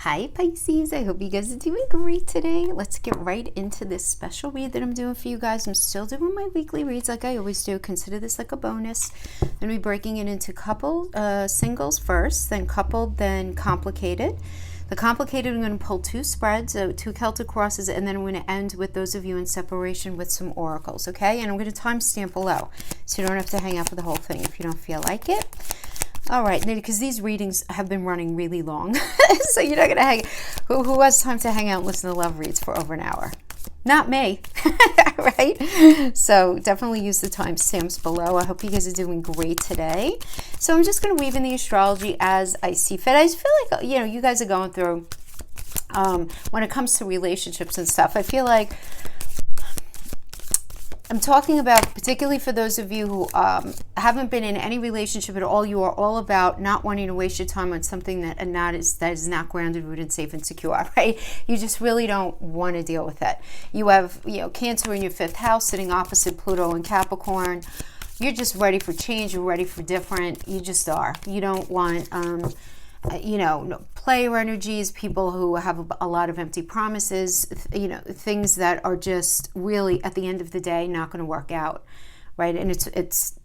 Hi Pisces, I hope you guys are doing great today. Let's get right into this special read that I'm doing for you guys. I'm still doing my weekly reads like I always do. Consider this like a bonus. I'm going to be breaking it into singles first, then coupled, then complicated. The complicated, I'm going to pull two spreads, two Celtic crosses, and then I'm going to end with those of you in separation with some oracles, okay? And I'm going to timestamp below, so you don't have to hang out for the whole thing if you don't feel like it. All right, because these readings have been running really long, so you're not going to hang. Who has time to hang out and listen to love reads for over an hour? Not me, right? So definitely use the timestamps below. I hope you guys are doing great today. So I'm just going to weave in the astrology as I see fit. I just feel like, you guys are going through, when it comes to relationships and stuff, I feel like I'm talking about, particularly for those of you who haven't been in any relationship at all, you are all about not wanting to waste your time on something that is not grounded, rooted, safe, and secure, right? You just really don't want to deal with it. You have, Cancer in your 5th house sitting opposite Pluto and Capricorn. You're just ready for change. You're ready for different. You just are. You don't want, player energies, people who have a lot of empty promises, things that are just really at the end of the day not going to work out, right? And it's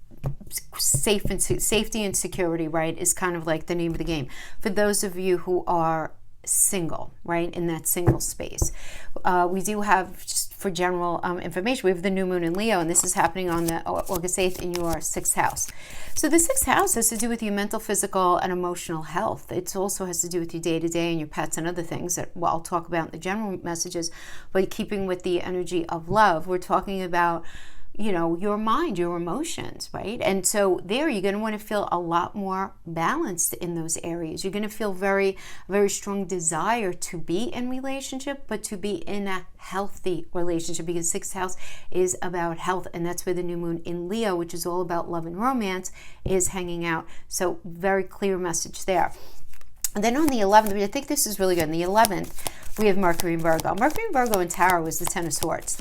safety and security, right, is kind of like the name of the game for those of you who are single, right, in that single space. We do have, just for general information, we have the new moon in Leo, and this is happening on the August 8th in your 6th house. So the 6th house has to do with your mental, physical, and emotional health. It also has to do with your day-to-day and your pets and other things that I'll talk about in the general messages. But keeping with the energy of love, we're talking about your mind, your emotions, right? And so there you're going to want to feel a lot more balanced in those areas. You're going to feel very strong desire to be in relationship, but to be in a healthy relationship, because 6th house is about health, and that's where the new moon in Leo, which is all about love and romance, is hanging out. So very clear message there. And then on the 11th, I think this is really good. On the 11th, we have Mercury in Virgo. Mercury in Virgo in Tarot is the 10 of Swords.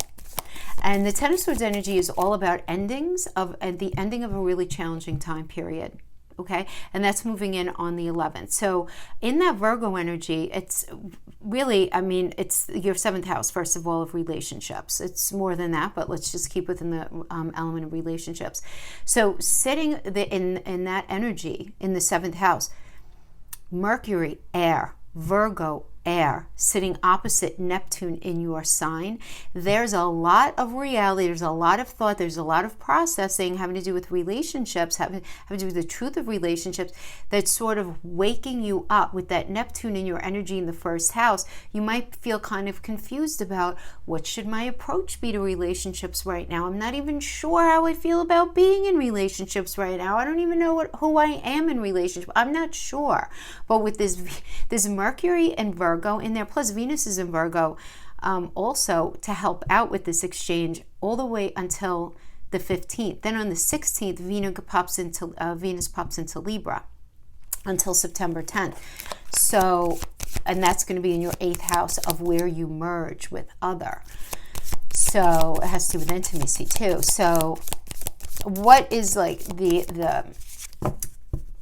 And the 10 of Swords energy is all about the ending of a really challenging time period, okay? And that's moving in on the 11th. So in that Virgo energy, it's really, it's your 7th house, first of all, of relationships. It's more than that, but let's just keep within the element of relationships. So sitting in that energy in the 7th house, Mercury, air, Virgo, air, sitting opposite Neptune in your sign, there's a lot of reality, there's a lot of thought, there's a lot of processing having to do with relationships, having to do with the truth of relationships, that's sort of waking you up with that Neptune in your energy in the 1st house. You might feel kind of confused about, what should my approach be to relationships right now? I'm not even sure how I feel about being in relationships right now. I don't even know who I am in relationship. I'm not sure. But with this Mercury and Virgo in there, plus Venus is in Virgo, also to help out with this exchange all the way until the 15th. Then on the 16th, Venus pops into Libra until September 10th. So, and that's going to be in your 8th house of where you merge with other. So it has to do with intimacy too. So what is like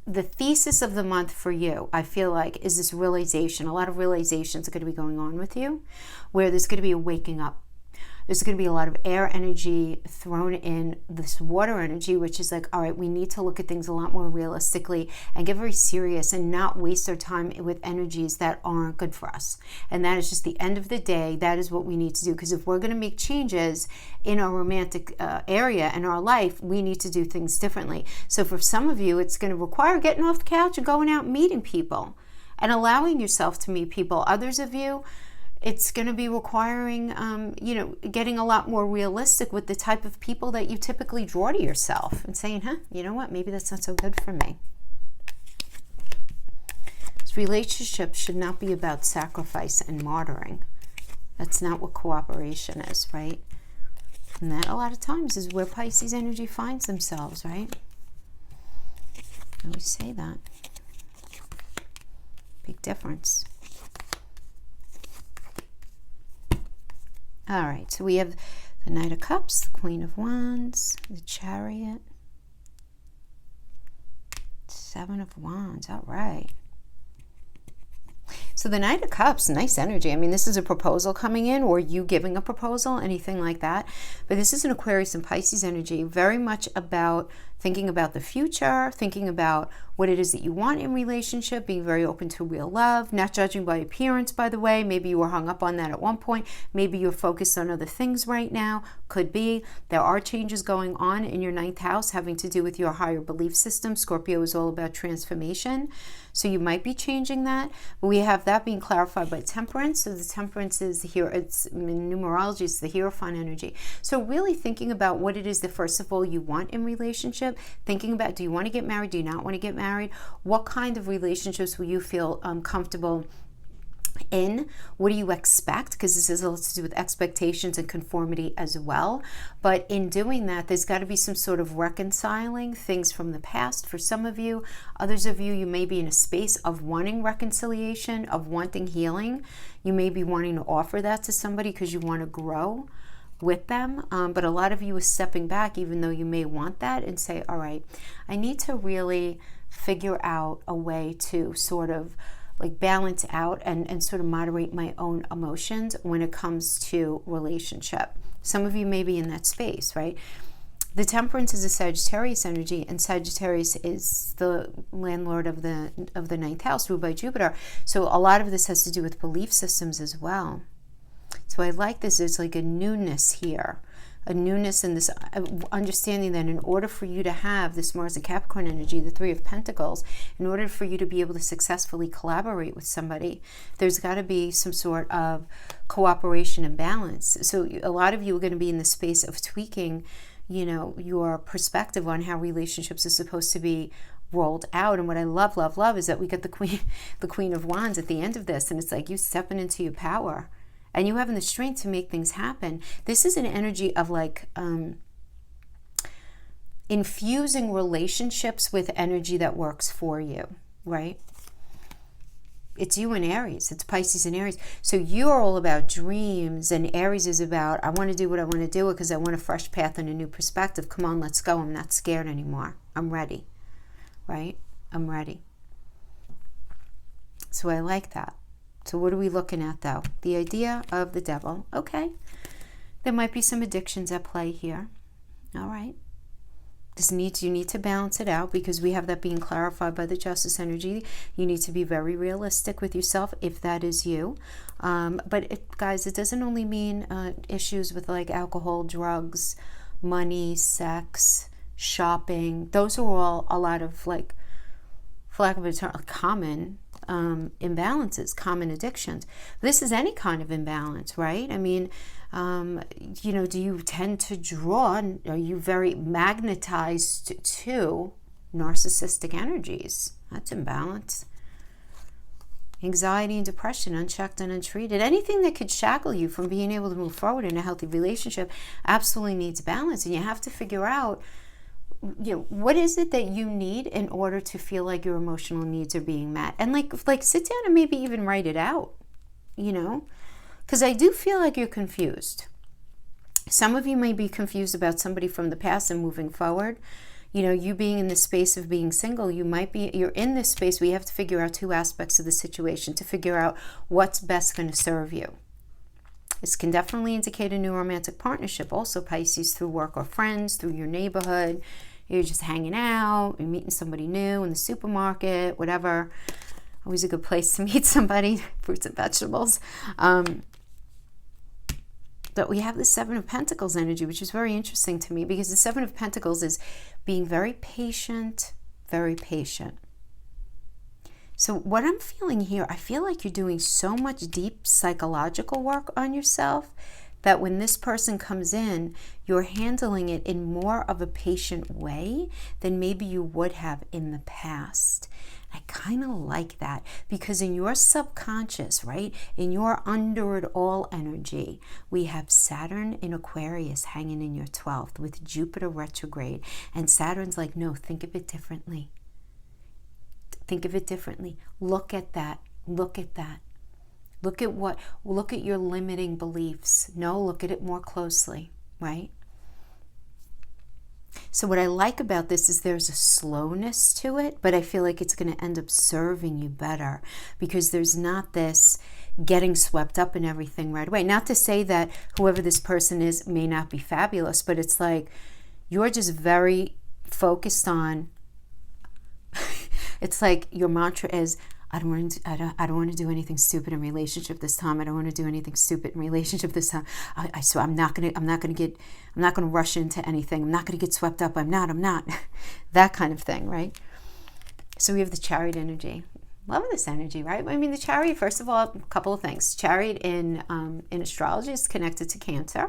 the thesis of the month for you, I feel like, is this realization. A lot of realizations are going to be going on with you, where there's going to be a waking up. There's going to be a lot of air energy thrown in this water energy, which is like, all right, we need to look at things a lot more realistically and get very serious and not waste our time with energies that aren't good for us. And that is just the end of the day. That is what we need to do. Because if we're going to make changes in our romantic area and our life, we need to do things differently. So for some of you, it's going to require getting off the couch and going out and meeting people and allowing yourself to meet people. Others of you, it's going to be requiring, getting a lot more realistic with the type of people that you typically draw to yourself and saying, you know what, maybe that's not so good for me. This relationship should not be about sacrifice and martyring. That's not what cooperation is, right? And that a lot of times is where Pisces energy finds themselves, right? I always say that. Big difference. All right, so we have the Knight of Cups, the Queen of Wands, the Chariot, Seven of Wands. All right. So the Knight of Cups, nice energy. I mean, this is a proposal coming in, or you giving a proposal, anything like that. But this is an Aquarius and Pisces energy, very much about thinking about the future, thinking about what it is that you want in relationship, being very open to real love, not judging by appearance, by the way. Maybe you were hung up on that at one point. Maybe you're focused on other things right now. Could be. There are changes going on in your 9th house having to do with your higher belief system. Scorpio is all about transformation. So you might be changing that. But we have that being clarified by Temperance. So the Temperance is here. It's in numerology, it's the Hierophant energy. So really thinking about what it is that first of all you want in relationship. Thinking about, do you want to get married? Do you not want to get married? What kind of relationships will you feel comfortable in? What do you expect? Because this has a lot to do with expectations and conformity as well. But in doing that, there's got to be some sort of reconciling things from the past for some of you. Others of you, you may be in a space of wanting reconciliation, of wanting healing. You may be wanting to offer that to somebody because you want to grow with them. But a lot of you is stepping back, even though you may want that, and say, all right, I need to really figure out a way to sort of like balance out and sort of moderate my own emotions when it comes to relationship. Some of you may be in that space, right? The Temperance is a Sagittarius energy, and Sagittarius is the landlord of the 9th house, ruled by Jupiter. So a lot of this has to do with belief systems as well. So I like this. It's like a newness here, a newness in this understanding that in order for you to have this Mars and Capricorn energy, the 3 of Pentacles, in order for you to be able to successfully collaborate with somebody, there's got to be some sort of cooperation and balance. So a lot of you are going to be in the space of tweaking, you know, your perspective on how relationships are supposed to be rolled out. And what I love is that we get the Queen of Wands at the end of this, and it's like you stepping into your power. And you having the strength to make things happen. This is an energy of like infusing relationships with energy that works for you, right? It's you and Aries. It's Pisces and Aries. So you're all about dreams, and Aries is about, I want to do what I want to do because I want a fresh path and a new perspective. Come on, let's go. I'm not scared anymore. I'm ready, right? I'm ready. So I like that. So what are we looking at though? The idea of the devil. Okay. There might be some addictions at play here. All right. You need to balance it out because we have that being clarified by the Justice energy. You need to be very realistic with yourself if that is you. Guys, it doesn't only mean issues with like alcohol, drugs, money, sex, shopping. Those are all a lot of like, for lack of a term, common imbalances, common addictions. This is any kind of imbalance, right? I mean, you know, do you tend to draw, are you very magnetized to narcissistic energies? That's imbalance. Anxiety and depression, unchecked and untreated. Anything that could shackle you from being able to move forward in a healthy relationship absolutely needs balance. And you have to figure out, you know, what is it that you need in order to feel like your emotional needs are being met? And like sit down and maybe even write it out, you know, because I do feel like you're confused. Some of you may be confused about somebody from the past and moving forward. You know, you being in the space of being single, you're in this space where you have to figure out 2 aspects of the situation to figure out what's best going to serve you. This can definitely indicate a new romantic partnership. Also, Pisces, through work or friends, through your neighborhood. You're just hanging out, you're meeting somebody new in the supermarket, whatever. Always a good place to meet somebody, fruits and vegetables. But we have the 7 of Pentacles energy, which is very interesting to me because the 7 of Pentacles is being very patient, very patient. So what I'm feeling here, I feel like you're doing so much deep psychological work on yourself that when this person comes in, you're handling it in more of a patient way than maybe you would have in the past. I kind of like that because in your subconscious, right, in your under it all energy, we have Saturn in Aquarius hanging in your 12th with Jupiter retrograde. And Saturn's like, no, think of it differently. Think of it differently. Look at that. Look at that. Look at your limiting beliefs. No, look at it more closely, right? So what I like about this is there's a slowness to it, but I feel like it's going to end up serving you better because there's not this getting swept up in everything right away. Not to say that whoever this person is may not be fabulous, but it's like you're just very focused on, it's like your mantra is, I don't want to do anything stupid in relationship this time. I don't want to do anything stupid in relationship this time. So I'm not going to rush into anything. I'm not going to get swept up. I'm not. That kind of thing, right? So we have the Chariot energy. Love this energy, right? I mean, the Chariot, first of all, a couple of things. Chariot in astrology is connected to Cancer,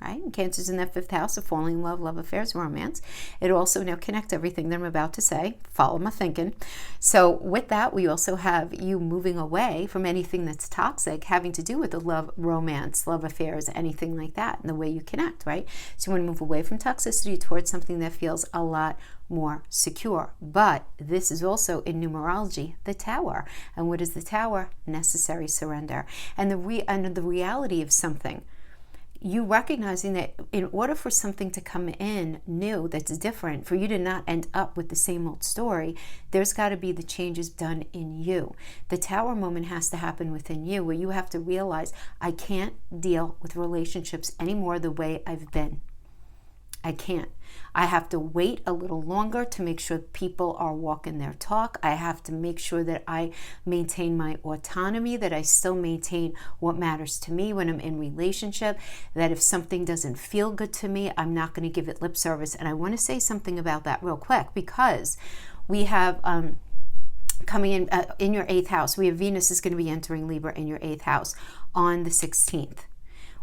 right? And Cancer's in that 5th house of falling in love, love affairs, romance. It also now connects everything that I'm about to say. Follow my thinking. So with that, we also have you moving away from anything that's toxic, having to do with the love, romance, love affairs, anything like that, and the way you connect, right? So you want to move away from toxicity towards something that feels a lot more secure. But this is also in numerology, the Tower. And what is the Tower? Necessary surrender. And the reality of something. You recognizing that in order for something to come in new that's different, for you to not end up with the same old story, there's got to be the changes done in you. The Tower moment has to happen within you, where you have to realize, I can't deal with relationships anymore the way I've been. I can't. I have to wait a little longer to make sure people are walking their talk. I have to make sure that I maintain my autonomy, that I still maintain what matters to me when I'm in relationship, that if something doesn't feel good to me, I'm not going to give it lip service. And I want to say something about that real quick, because we have coming in your 8th house, we have Venus is going to be entering Libra in your 8th house on the 16th.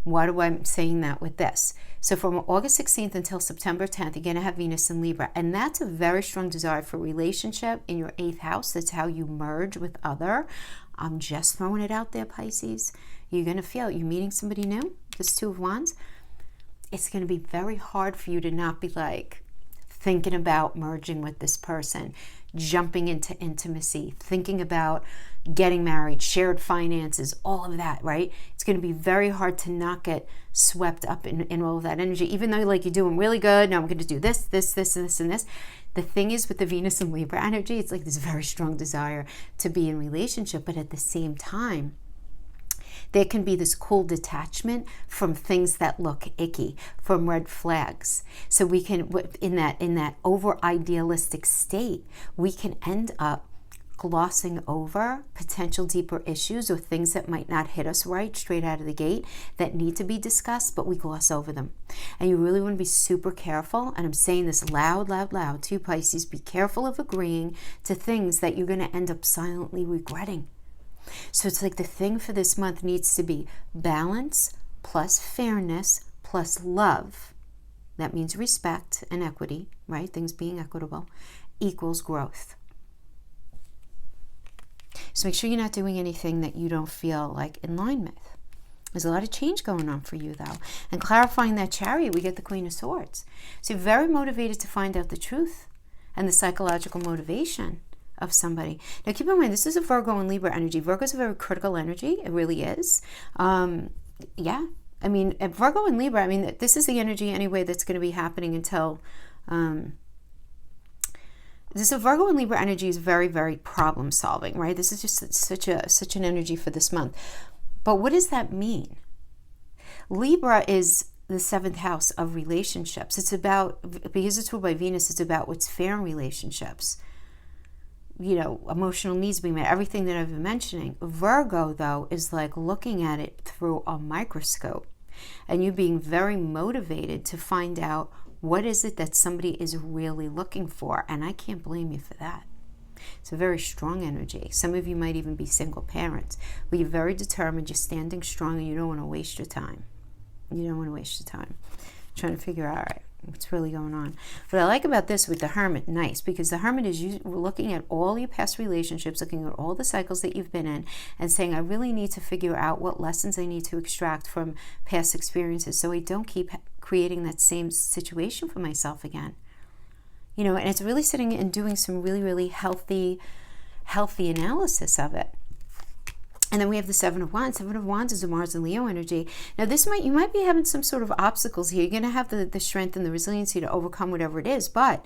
Why do I'm saying that with this? So from August 16th until September 10th, you're going to have Venus in Libra. And that's a very strong desire for relationship in your 8th house. That's how you merge with other. I'm just throwing it out there, Pisces. You're going to feel you're meeting somebody new. This 2 of Wands. It's going to be very hard for you to not be like thinking about merging with this person, jumping into intimacy, thinking about getting married, shared finances, all of that, right? It's going to be very hard to not get swept up in all of that energy, even though like you're doing really good. Now I'm going to do this, and this. The thing is with the Venus and Libra energy, it's like this very strong desire to be in relationship, but at the same time, there can be this cool detachment from things that look icky, from red flags. So we can, in that over idealistic state, we can end up glossing over potential deeper issues or things that might not hit us right straight out of the gate that need to be discussed, but we gloss over them. And you really want to be super careful. And I'm saying this loud to you, Pisces. Be careful of agreeing to things that you're going to end up silently regretting. So it's like the thing for this month needs to be balance plus fairness plus love. That means respect and equity, right? Things being equitable equals growth. So make sure you're not doing anything that you don't feel like in line with. There's a lot of change going on for you, though. And clarifying that Chariot, we get the Queen of Swords. So you're very motivated to find out the truth and the psychological motivation of somebody. Now keep in mind, this is a Virgo and Libra energy. Virgo is a very critical energy. It really is. Yeah. I mean, Virgo and Libra, I mean, this is the energy anyway that's going to be happening until... This Virgo and Libra energy is very, very problem solving, right? This is just such an energy for this month. But what does that mean? Libra is the 7th house of relationships. It's about, because it's ruled by Venus, it's about what's fair in relationships. You know, emotional needs being met, everything that I've been mentioning. Virgo, though, is like looking at it through a microscope and you being very motivated to find out what is it that somebody is really looking for. And I can't blame you for that. It's a very strong energy. Some of you might even be single parents, but you're very determined, you're standing strong, and you don't want to waste your time. You don't want to waste your time trying to figure out, all right, what's really going on. What I like about this with the Hermit, nice, because the Hermit is you looking at all your past relationships, looking at all the cycles that you've been in, and saying, I really need to figure out what lessons I need to extract from past experiences so I don't keep creating that same situation for myself again. You know, and it's really sitting and doing some really, really healthy analysis of it. And then we have the Seven of Wands. Seven of Wands is a Mars and Leo energy. Now you might be having some sort of obstacles here. You're going to have the strength and the resiliency to overcome whatever it is. But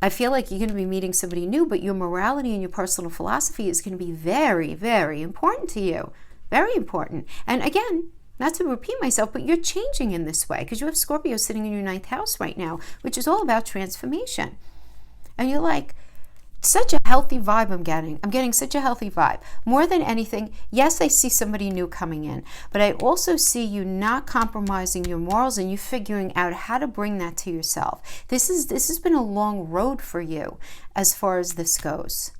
I feel like you're going to be meeting somebody new, but your morality and your personal philosophy is going to be very, very important to you. Very important. And again, not to repeat myself, but you're changing in this way because you have Scorpio sitting in your 9th house right now, which is all about transformation. And you're like, such a healthy vibe I'm getting. I'm getting such a healthy vibe. More than anything, yes, I see somebody new coming in, but I also see you not compromising your morals and you figuring out how to bring that to yourself. This has been a long road for you as far as this goes.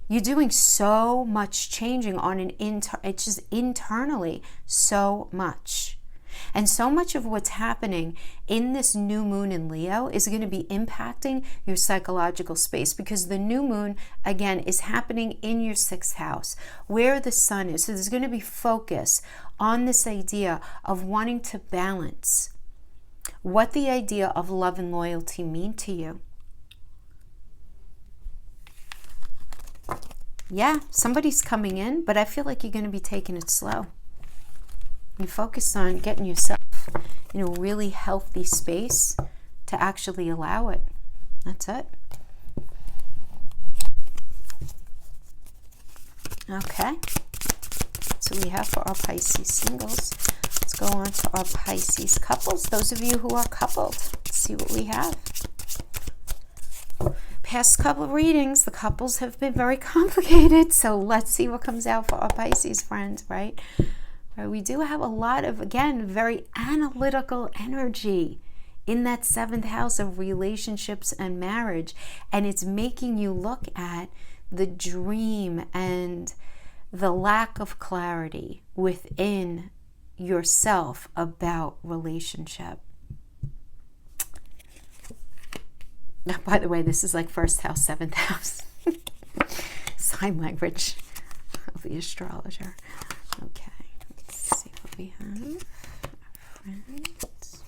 You're doing so much changing on it's just internally so much. And so much of what's happening in this new moon in Leo is going to be impacting your psychological space because the new moon, again, is happening in your 6th house where the sun is. So there's going to be focus on this idea of wanting to balance what the idea of love and loyalty mean to you. Yeah, somebody's coming in, but I feel like you're going to be taking it slow. You focus on getting yourself in a really healthy space to actually allow it. That's it. Okay. So we have for our Pisces singles. Let's go on to our Pisces couples. Those of you who are coupled, let's see what we have. Past couple of readings, the couples have been very complicated. So let's see what comes out for our Pisces friends, right? We do have a lot of, again, very analytical energy in that 7th house of relationships and marriage. And it's making you look at the dream and the lack of clarity within yourself about relationship. Now, by the way, this is like 1st house, 7th house. Sign language of the astrologer. Okay. See what we have. Friends.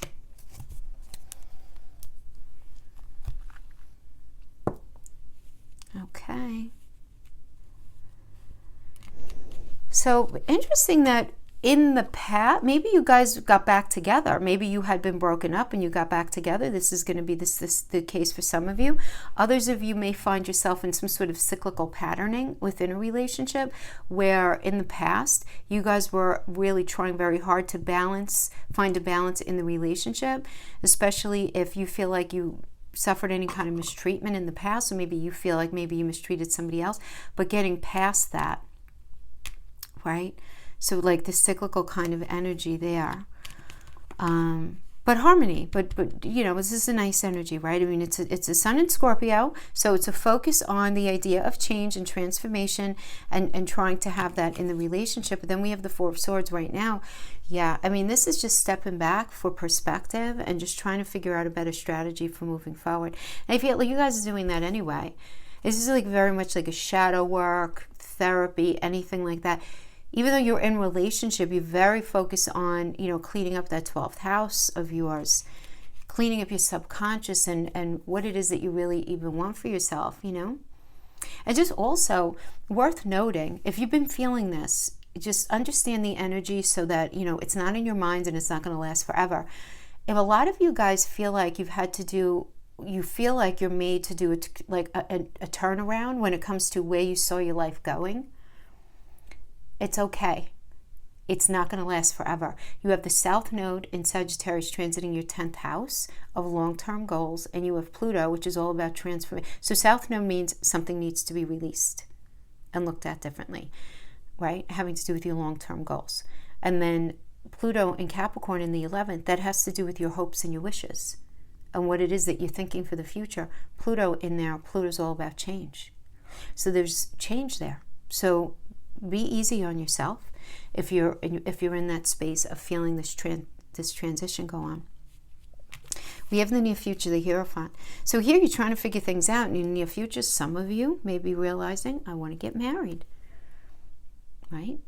Okay. So interesting that in the past, maybe you guys got back together. Maybe you had been broken up and you got back together. This is going to be the case for some of you. Others of you may find yourself in some sort of cyclical patterning within a relationship where in the past you guys were really trying very hard to find a balance in the relationship, especially if you feel like you suffered any kind of mistreatment in the past, or maybe you feel like maybe you mistreated somebody else, but getting past that, right? So like the cyclical kind of energy there. But harmony, but you know, this is a nice energy, right? I mean, it's a sun in Scorpio, so it's a focus on the idea of change and transformation and trying to have that in the relationship. But then we have the Four of Swords right now. Yeah, I mean, this is just stepping back for perspective and just trying to figure out a better strategy for moving forward. And I feel like you guys are doing that anyway. This is like very much like a shadow work, therapy, anything like that. Even though you're in relationship, you're very focused on, you know, cleaning up that 12th house of yours, cleaning up your subconscious and what it is that you really even want for yourself, you know. And just also worth noting, if you've been feeling this, just understand the energy so that, you know, it's not in your mind and it's not going to last forever. If a lot of you guys feel like you feel like you're made to do a turnaround when it comes to where you saw your life going, it's okay. It's not going to last forever. You have the South Node in Sagittarius transiting your 10th house of long-term goals, and you have Pluto, which is all about transformation. So South Node means something needs to be released and looked at differently, right? Having to do with your long-term goals. And then Pluto in Capricorn in the 11th, that has to do with your hopes and your wishes and what it is that you're thinking for the future. Pluto in there, Pluto's all about change. So there's change there. So be easy on yourself if you're in that space of feeling this transition go on. We have the near future, the Hierophant. So here you're trying to figure things out. In the near future, some of you may be realizing, I want to get married, right?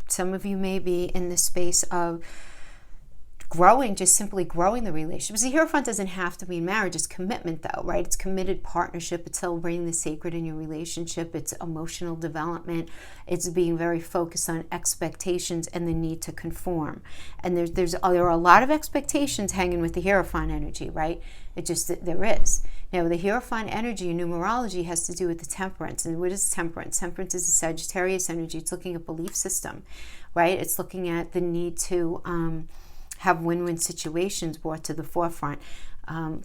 Some of you may be in this space of growing, just simply growing the relationship. The Hierophant doesn't have to be marriage. It's commitment though, right? It's committed partnership. It's celebrating the sacred in your relationship. It's emotional development. It's being very focused on expectations and the need to conform. And there are a lot of expectations hanging with the Hierophant energy, right? There is. Now, the Hierophant energy in numerology has to do with the temperance. And what is temperance? Temperance is a Sagittarius energy. It's looking at belief system, right? It's looking at the need to have win-win situations brought to the forefront. And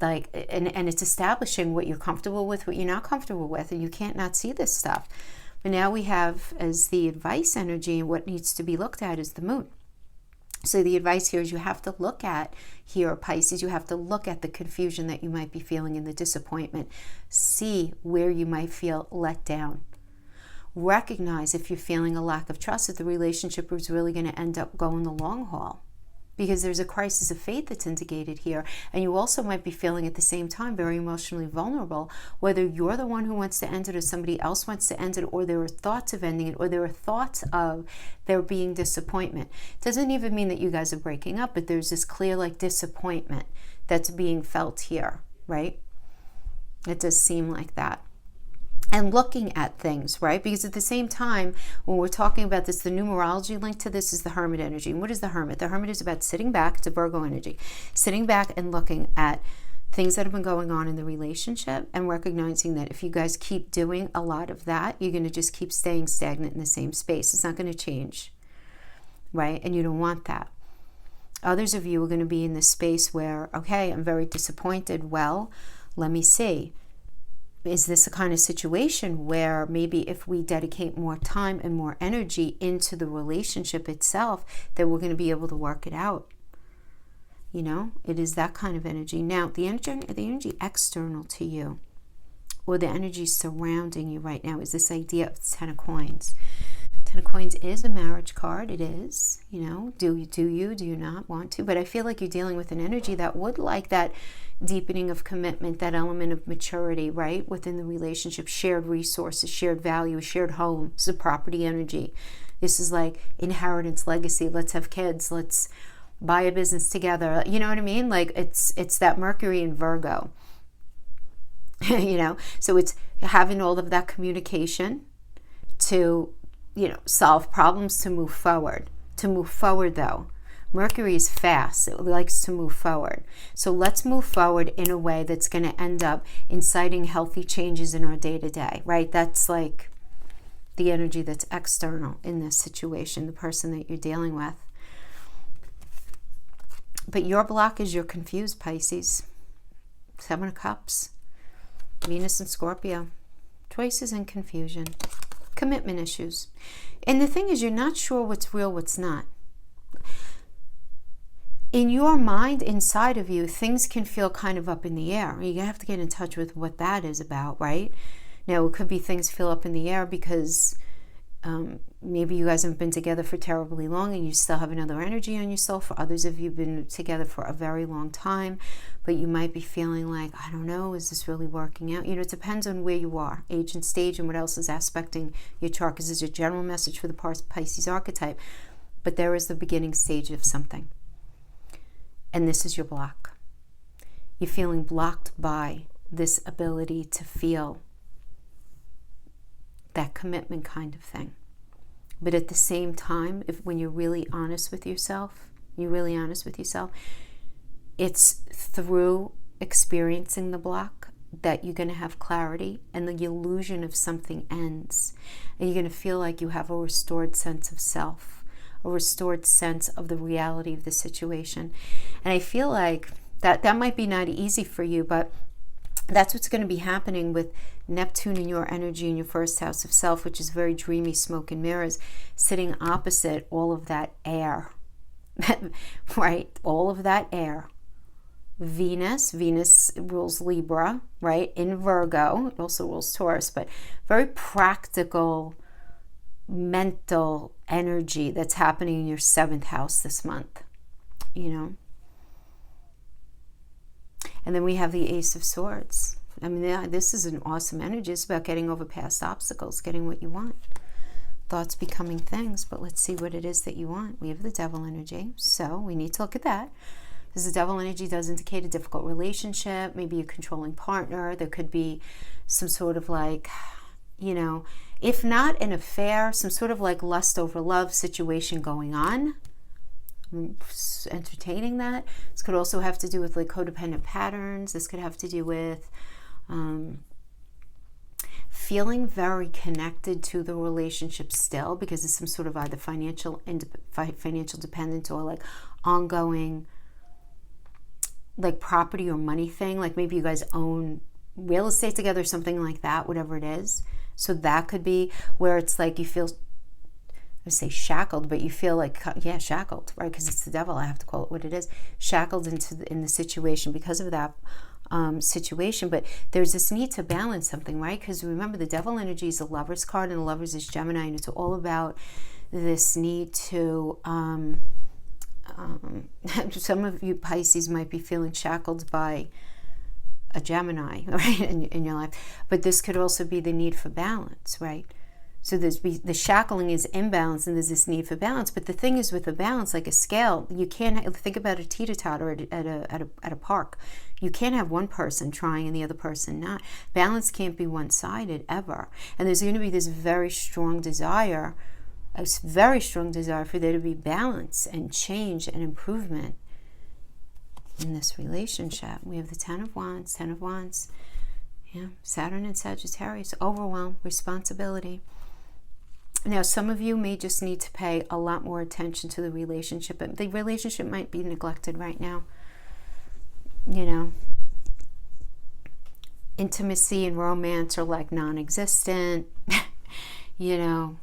it's establishing what you're comfortable with, what you're not comfortable with, and you can't not see this stuff. But now we have, as the advice energy, and what needs to be looked at is the moon. So the advice here is you have to look at, here, Pisces, you have to look at the confusion that you might be feeling and the disappointment. See where you might feel let down. Recognize if you're feeling a lack of trust, that the relationship is really going to end up going the long haul. Because there's a crisis of faith that's indicated here. And you also might be feeling at the same time very emotionally vulnerable, whether you're the one who wants to end it or somebody else wants to end it, or there are thoughts of ending it, or there are thoughts of there being disappointment. It doesn't even mean that you guys are breaking up, but there's this clear disappointment that's being felt here, right? It does seem like that. And looking at things, right? Because at the same time, when we're talking about this, the numerology link to this is the Hermit energy. And what is the Hermit? The Hermit is about sitting back. It's a Virgo energy. Sitting back and looking at things that have been going on in the relationship and recognizing that if you guys keep doing a lot of that, you're going to just keep staying stagnant in the same space. It's not going to change, right? And you don't want that. Others of you are going to be in this space where, okay, I'm very disappointed. Well, let me see. Is this a kind of situation where maybe if we dedicate more time and more energy into the relationship itself, that we're going to be able to work it out? You know, it is that kind of energy. Now, the energy external to you, or the energy surrounding you right now, is this idea of 10 of coins. 10 of coins is a marriage card. It is, you know, do you not want to? But I feel like you're dealing with an energy that would like that deepening of commitment, that element of maturity, right, within the relationship, shared resources, shared value, shared home. This is a property energy. This is like inheritance, legacy. Let's have kids. Let's buy a business together. You know what I mean? Like it's that Mercury in Virgo. You know, so it's having all of that communication to, you know, solve problems, to move forward. To move forward, though, Mercury is fast. It likes to move forward. So let's move forward in a way that's going to end up inciting healthy changes in our day-to-day, right? That's like the energy that's external in this situation, the person that you're dealing with. But your block is you're confused, Pisces. 7 of Cups. Venus and Scorpio. Choices and confusion. Commitment issues. And the thing is, you're not sure what's real, what's not. In your mind, inside of you, things can feel kind of up in the air. You have to get in touch with what that is about, right? Now, it could be things feel up in the air because maybe you guys haven't been together for terribly long and you still have another energy on yourself. For others of you, have been together for a very long time, but you might be feeling like, I don't know, is this really working out? You know, it depends on where you are, age and stage, and what else is aspecting your chart, because there's a general message for the Pisces archetype, but there is the beginning stage of something. And this is your block. You're feeling blocked by this ability to feel that commitment kind of thing. But at the same time, when you're really honest with yourself, it's through experiencing the block that you're going to have clarity, and the illusion of something ends. And you're going to feel like you have a restored sense of self, a restored sense of the reality of the situation. And I feel like that might be not easy for you, but that's what's going to be happening with Neptune in your energy in your first house of self, which is very dreamy, smoke and mirrors, sitting opposite all of that air, right? All of that air. Venus rules Libra, right? In Virgo, it also rules Taurus, but very practical, mental energy that's happening in your 7th house this month, you know. And then we have the Ace of Swords. I mean, this is an awesome energy. It's about getting over past obstacles, getting what you want. thoughts becoming things, but let's see what it is that you want. We have the Devil energy, so we need to look at that. Because the Devil energy does indicate a difficult relationship, maybe a controlling partner. There could be some sort of like, you know, if not an affair, some sort of like lust over love situation going on. Entertaining that. This could also have to do with like codependent patterns. This could have to do with feeling very connected to the relationship still, because it's some sort of either financial dependence or like ongoing like property or money thing. Like maybe you guys own real estate together, something like that, whatever it is. So that could be where it's like you feel, I say shackled, but you feel like, yeah, shackled, right? Because it's the devil. I have to call it what it is. Shackled in the situation because of that situation. But there's this need to balance something, right? Because remember, the devil energy is a Lover's card, and the Lovers is Gemini, and it's all about this need to some of you Pisces might be feeling shackled by a Gemini, right, in your life. But this could also be the need for balance, right? So the shackling is imbalance, and there's this need for balance. But the thing is, with a balance, like a scale, you can't think about a teeter-totter at a park. You can't have one person trying and the other person not. Balance can't be one-sided ever. And there's going to be this very strong desire for there to be balance and change and improvement in this relationship. We have the Ten of Wands, yeah, Saturn and Sagittarius, overwhelm, responsibility. Now, some of you may just need to pay a lot more attention to the relationship. The relationship might be neglected right now. You know, intimacy and romance are like non-existent. You know,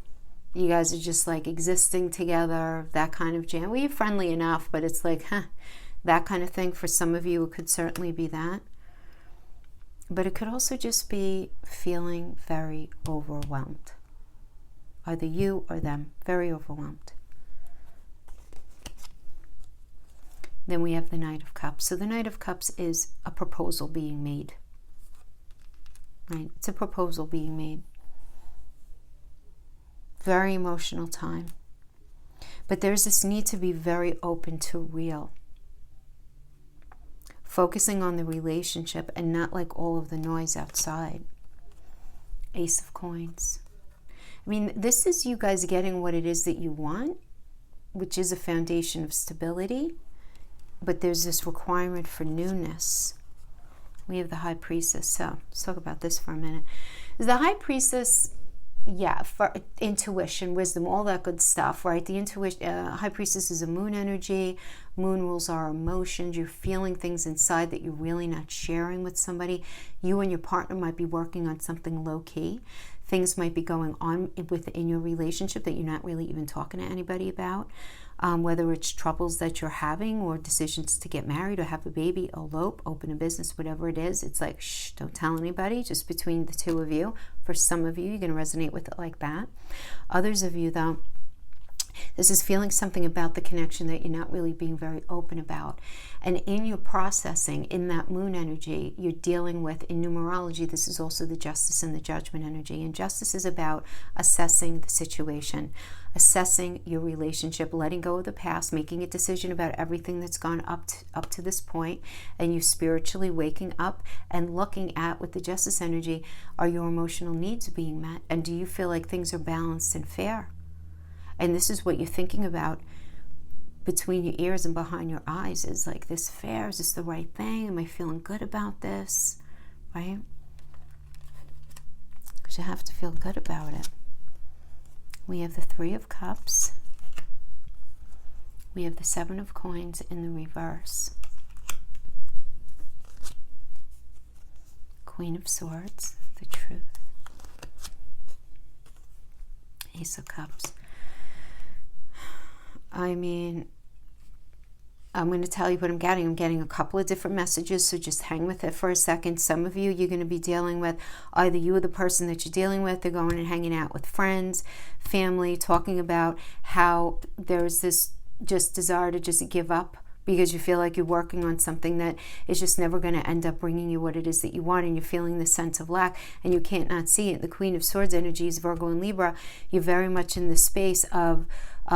you guys are just like existing together, that kind of jam. Well, you're friendly enough, but it's like, that kind of thing. For some of you, it could certainly be that. But it could also just be feeling very overwhelmed. Either you or them, very overwhelmed. Then we have the Knight of Cups. So the Knight of Cups is a proposal being made. Right? It's a proposal being made. Very emotional time. But there's this need to be very open to real. Focusing on the relationship and not like all of the noise outside. Ace of Coins. I mean, this is you guys getting what it is that you want, which is a foundation of stability. But there's this requirement for newness. We have the High Priestess. So let's talk about this for a minute. The High Priestess, yeah, for intuition, wisdom, all that good stuff, right? The intuition, High Priestess is a moon energy. Moon rules our emotions. You're feeling things inside that you're really not sharing with somebody. You and your partner might be working on something low-key. Things might be going on within your relationship that you're not really even talking to anybody about. Whether it's troubles that you're having or decisions to get married or have a baby, elope, open a business, whatever it is. It's like, shh, don't tell anybody, just between the two of you. For some of you, you're going to resonate with it like that. Others of you, though, this is feeling something about the connection that you're not really being very open about. And in your processing, in that moon energy, you're dealing with, in numerology, this is also the Justice and the Judgment energy. And Justice is about assessing the situation, assessing your relationship, letting go of the past, making a decision about everything that's gone up to this point, and you spiritually waking up and looking at, with the Justice energy, are your emotional needs being met? And do you feel like things are balanced and fair? And this is what you're thinking about between your ears and behind your eyes, is like, this fair? Is this the right thing? Am I feeling good about this? Right? Because you have to feel good about it. We have the Three of Cups. We have the Seven of Coins in the reverse. Queen of Swords, the Truth. Ace of Cups. I mean, I'm going to tell you what I'm getting. I'm getting a couple of different messages, so just hang with it for a second. Some of you, you're going to be dealing with, either you or the person that you're dealing with, they're going and hanging out with friends, family, talking about how there's this just desire to just give up because you feel like you're working on something that is just never going to end up bringing you what it is that you want, and you're feeling the sense of lack and you can't not see it. The Queen of Swords energy is Virgo and Libra. You're very much in the space of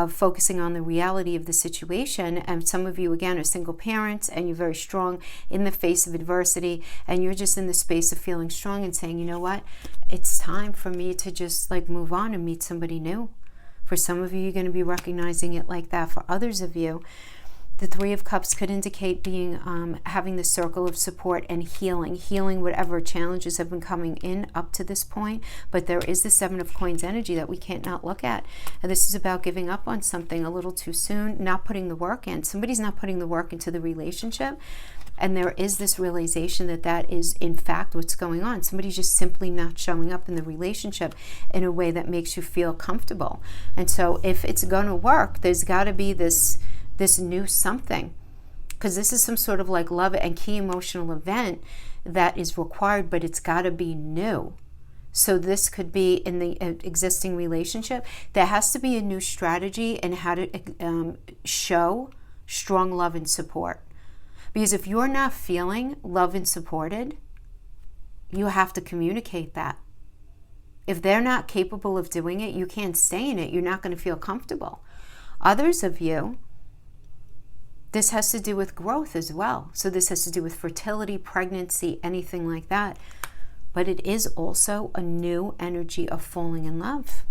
focusing on the reality of the situation. And some of you, again, are single parents, and you're very strong in the face of adversity, and you're just in the space of feeling strong and saying, you know what, it's time for me to just like move on and meet somebody new. For some of you, you're going to be recognizing it like that. For others of you, the Three of Cups could indicate being having the circle of support and healing whatever challenges have been coming in up to this point. But there is the Seven of Coins energy that we can't not look at. And this is about giving up on something a little too soon, not putting the work in. Somebody's not putting the work into the relationship. And there is this realization that that is, in fact, what's going on. Somebody's just simply not showing up in the relationship in a way that makes you feel comfortable. And so if it's going to work, there's got to be this new something, because this is some sort of like love and key emotional event that is required, but it's got to be new. So this could be in the existing relationship. There has to be a new strategy in how to show strong love and support. Because if you're not feeling loved and supported, you have to communicate that. If they're not capable of doing it, you can't stay in it. You're not going to feel comfortable. Others of you, this has to do with growth as well. So this has to do with fertility, pregnancy, anything like that. But it is also a new energy of falling in love.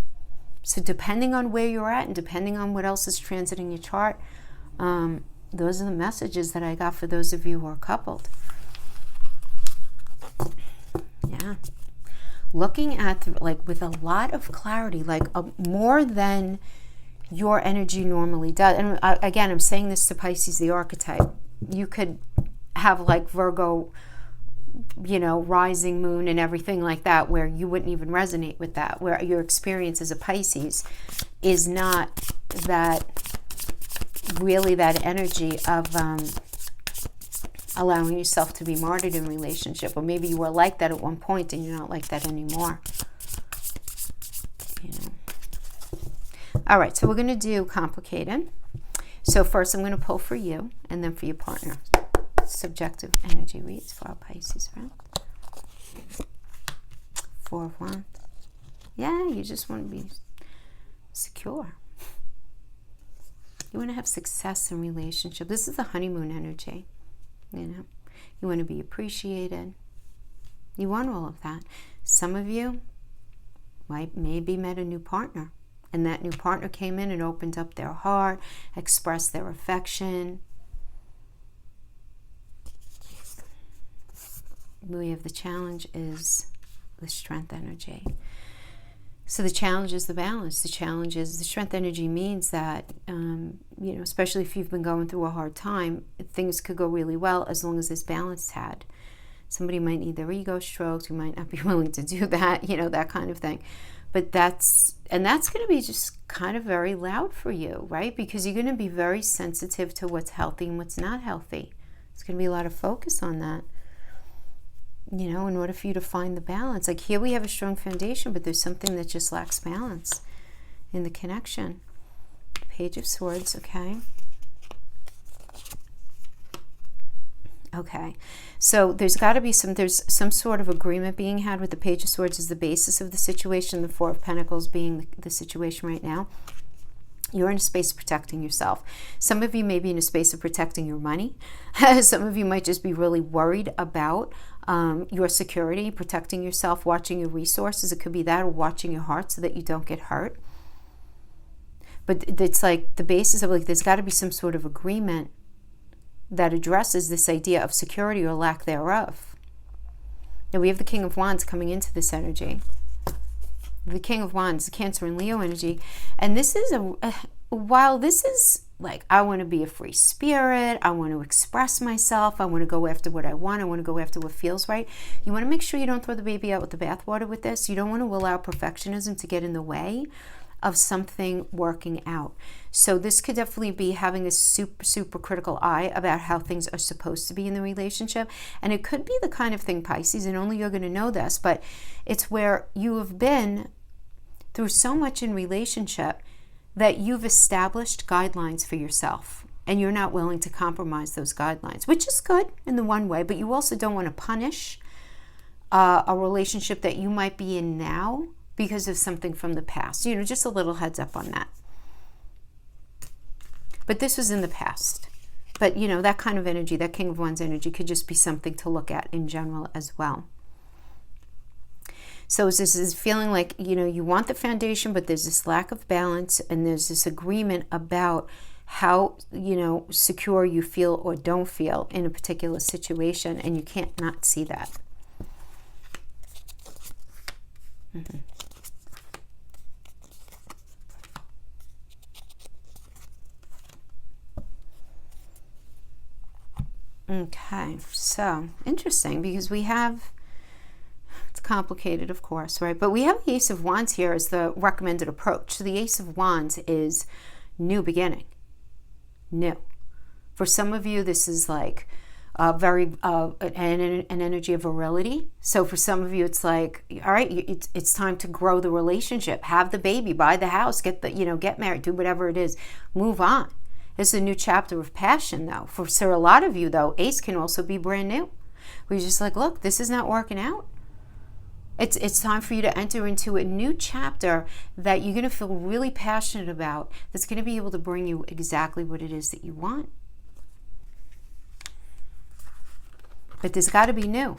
So depending on where you're at and depending on what else is transiting your chart, those are the messages that I got for those of you who are coupled. Yeah. Looking at, like, with a lot of clarity, like more than your energy normally does. And again, I'm saying this to Pisces, the archetype. You could have like Virgo, you know, rising moon and everything like that, where you wouldn't even resonate with that, where your experience as a Pisces is not that, really that energy of allowing yourself to be martyred in relationship. Or maybe you were like that at one point and you're not like that anymore. You know. All right, so we're going to do complicated. So first I'm going to pull for you and then for your partner. Subjective energy reads for our Pisces friend. Four of Wands. Yeah, you just want to be secure. You want to have success in relationship. This is the honeymoon energy. You know, you want to be appreciated. You want all of that. Some of you maybe met a new partner, and that new partner came in and opened up their heart, expressed their affection. We have the challenge is the strength energy. So the challenge is the balance. The challenge is the strength energy means that, you know, especially if you've been going through a hard time, things could go really well as long as there's balance had. Somebody might need their ego stroked. You might not be willing to do that, you know, that kind of thing. But that's going to be just kind of very loud for you, right? Because you're going to be very sensitive to what's healthy and what's not healthy. There's going to be a lot of focus on that. You know, in order for you to find the balance. Like here we have a strong foundation, but there's something that just lacks balance in the connection. Page of Swords, okay. Okay, so there's got to be there's some sort of agreement being had with the Page of Swords as the basis of the situation, the Four of Pentacles being the situation right now. You're in a space of protecting yourself. Some of you may be in a space of protecting your money. Some of you might just be really worried about your security, protecting yourself, watching your resources. It could be that, or watching your heart so that you don't get hurt. But it's like the basis of, like, there's got to be some sort of agreement that addresses this idea of security or lack thereof. Now we have the King of Wands coming into this energy. The King of Wands, the Cancer and Leo energy. And this is while this is like, I want to be a free spirit, I want to express myself, I want to go after what I want to go after what feels right. You want to make sure you don't throw the baby out with the bathwater with this. You don't want to allow perfectionism to get in the way of something working out. So this could definitely be having a super critical eye about how things are supposed to be in the relationship. And it could be the kind of thing, Pisces, and only you're going to know this, but it's where you have been through so much in relationship that you've established guidelines for yourself. and you're not willing to compromise those guidelines, which is good in the one way, but you also don't want to punish a relationship that you might be in now because of something from the past. You know, just a little heads up on that. But this was in the past. But, you know, that kind of energy, that King of Wands energy, could just be something to look at in general as well. So this is feeling like, you know, you want the foundation, but there's this lack of balance, and there's this agreement about how, you know, secure you feel or don't feel in a particular situation, and you can't not see that. Okay, so interesting, because we have, it's complicated, of course, right? But we have the Ace of Wands here as the recommended approach. So the Ace of Wands is new beginning, new. For some of you, this is like very an energy of virility. So for some of you, it's like, all right, it's time to grow the relationship, have the baby, buy the house, get the, you know, get married, do whatever it is, move on. It's a new chapter of passion, though. For a lot of you, though, Ace can also be brand new. Where you're just like, look, this is not working out. It's time for you to enter into a new chapter that you're going to feel really passionate about, that's going to be able to bring you exactly what it is that you want. But there's got to be new.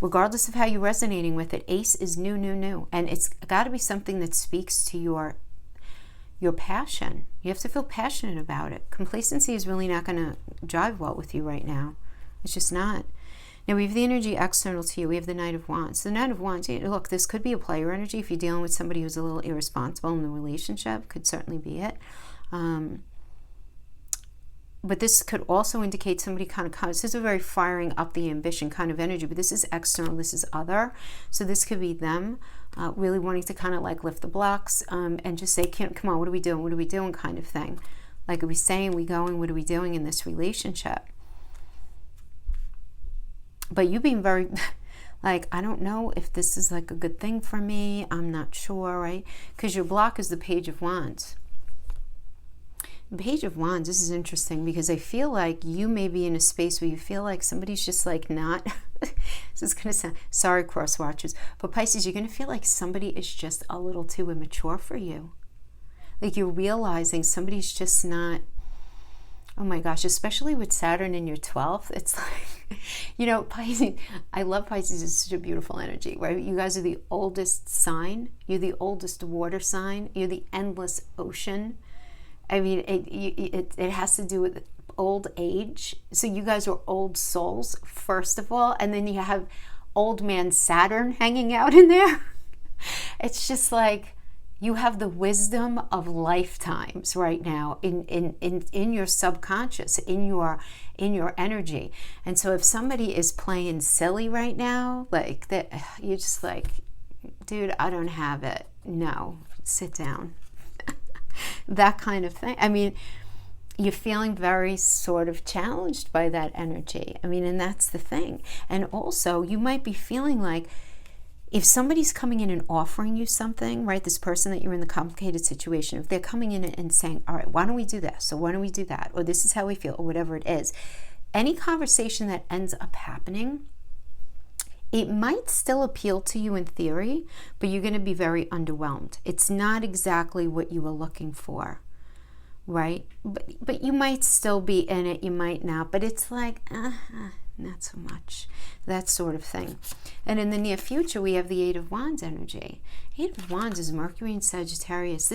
Regardless of how you're resonating with it, Ace is new, new, new. And it's got to be something that speaks to your passion. You have to feel passionate about it. Complacency is really not going to jive well with you right now. It's just not. Now we have the energy external to you. We have the Knight of Wands. The Knight of Wands, look, this could be a player energy. If you're dealing with somebody who's a little irresponsible in the relationship, could certainly be it. But this could also indicate somebody kind of comes. This is a very firing up the ambition kind of energy, but this is external, this is other. So this could be them really wanting to kind of like lift the blocks and just say, come on, what are we doing? What are we doing kind of thing. Like, are we staying, are we going? What are we doing in this relationship? But you being very, like, I don't know if this is like a good thing for me. I'm not sure, right? Because your block is the Page of Wands. The Page of Wands, this is interesting because I feel like you may be in a space where you feel like somebody's just like not, this is going to sound, sorry cross watchers, but Pisces, you're going to feel like somebody is just a little too immature for you. Like you're realizing somebody's just not, oh my gosh, especially with Saturn in your 12th, it's like, you know, Pisces, I love Pisces, it's such a beautiful energy, right? You guys are the oldest sign, you're the oldest water sign, you're the endless ocean. I mean, it has to do with old age. So you guys are old souls, first of all, and then you have old man Saturn hanging out in there. It's just like, you have the wisdom of lifetimes right now in your subconscious, in your energy. And so if somebody is playing silly right now, like that, you're just like, dude, I don't have it. No, sit down. That kind of thing. I mean, you're feeling very sort of challenged by that energy. I mean, and that's the thing. And also, you might be feeling like, if somebody's coming in and offering you something, right, this person that you're in the complicated situation, if they're coming in and saying, all right, why don't we do this? Or why don't we do that? Or this is how we feel, or whatever it is. Any conversation that ends up happening, it might still appeal to you in theory, but you're going to be very underwhelmed. It's not exactly what you were looking for, right? But you might still be in it, you might not, but it's like, not so much, that sort of thing. And in the near future, we have the Eight of Wands energy. Eight of Wands is Mercury and Sagittarius.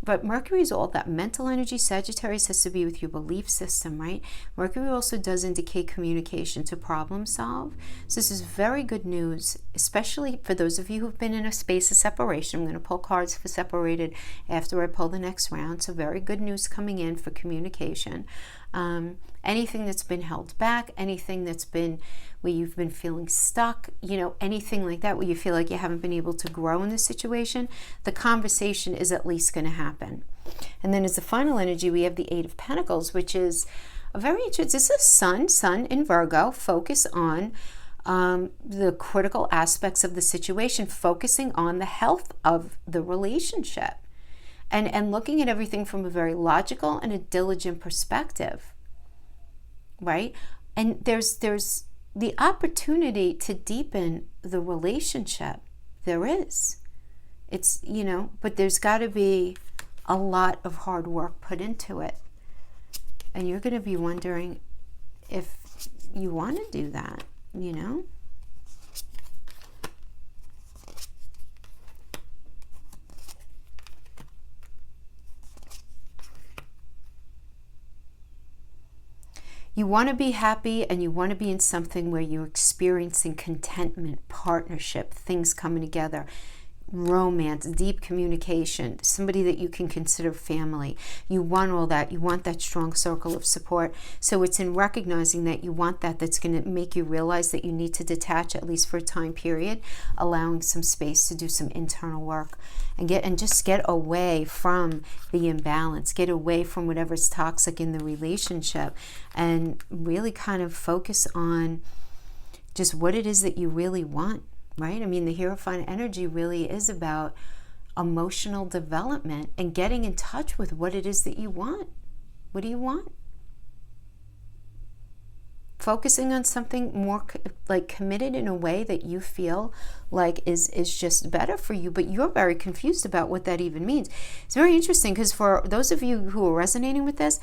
But Mercury is all that mental energy. Sagittarius has to be with your belief system, right? Mercury also does indicate communication to problem solve. So this is very good news, especially for those of you who've been in a space of separation. I'm going to pull cards for separated after I pull the next round. So very good news coming in for communication. Anything that's been held back, anything that's been where you've been feeling stuck, you know, anything like that where you feel like you haven't been able to grow in this situation, the conversation is at least going to happen. And then as the final energy, we have the Eight of Pentacles, which is a very interesting, this is sun in Virgo, focus on the critical aspects of the situation, focusing on the health of the relationship. and looking at everything from a very logical and a diligent perspective, right? And there's the opportunity to deepen the relationship. There is. It's, you know, but there's got to be a lot of hard work put into it. And you're going to be wondering if you want to do that, you know? You want to be happy, and you want to be in something where you're experiencing contentment, partnership, things coming together, romance, deep communication, somebody that you can consider family. You want all that. You want that strong circle of support. So it's in recognizing that you want that that's going to make you realize that you need to detach, at least for a time period, allowing some space to do some internal work and just get away from the imbalance, get away from whatever's toxic in the relationship, and really kind of focus on just what it is that you really want. Right? I mean, the Hierophant energy really is about emotional development and getting in touch with what it is that you want. What do you want? Focusing on something more like committed in a way that you feel like is just better for you, but you're very confused about what that even means. It's very interesting because for those of you who are resonating with this,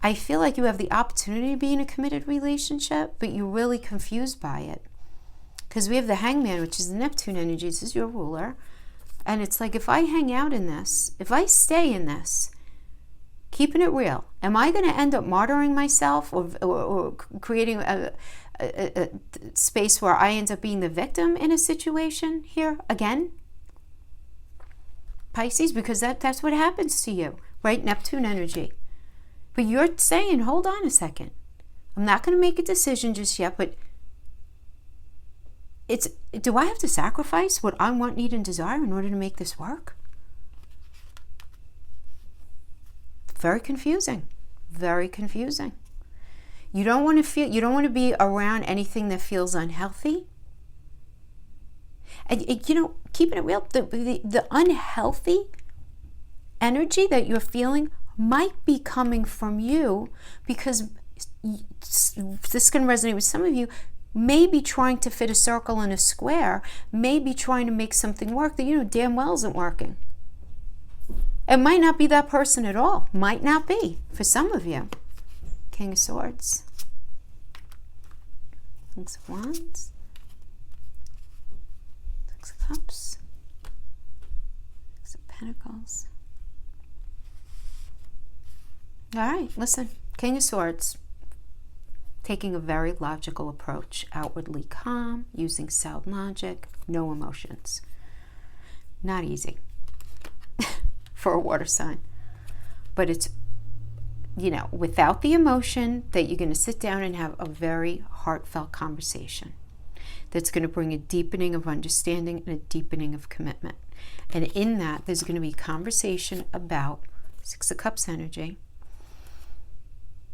I feel like you have the opportunity to be in a committed relationship, but you're really confused by it. Because we have the Hangman, which is the Neptune energy. This is your ruler. And it's like, if I hang out in this, if I stay in this, keeping it real, am I going to end up martyring myself or creating a space where I end up being the victim in a situation here again? Pisces, because that's what happens to you, right? Neptune energy. But you're saying, hold on a second. I'm not going to make a decision just yet, but do I have to sacrifice what I want, need, and desire in order to make this work? Very confusing. Very confusing. You don't want to be around anything that feels unhealthy. And you know, keeping it real, the unhealthy energy that you're feeling might be coming from you, because this is going to resonate with some of you. Maybe trying to fit a circle in a square, maybe trying to make something work that you know damn well isn't working. It might not be that person at all. Might not be for some of you. King of Swords. Six of Wands. Six of Cups. Six of Pentacles. All right, listen. King of Swords. Taking a very logical approach, outwardly calm, using sound logic, no emotions. Not easy for a water sign. But it's, you know, without the emotion, that you're going to sit down and have a very heartfelt conversation that's going to bring a deepening of understanding and a deepening of commitment. And in that, there's going to be conversation about Six of Cups energy.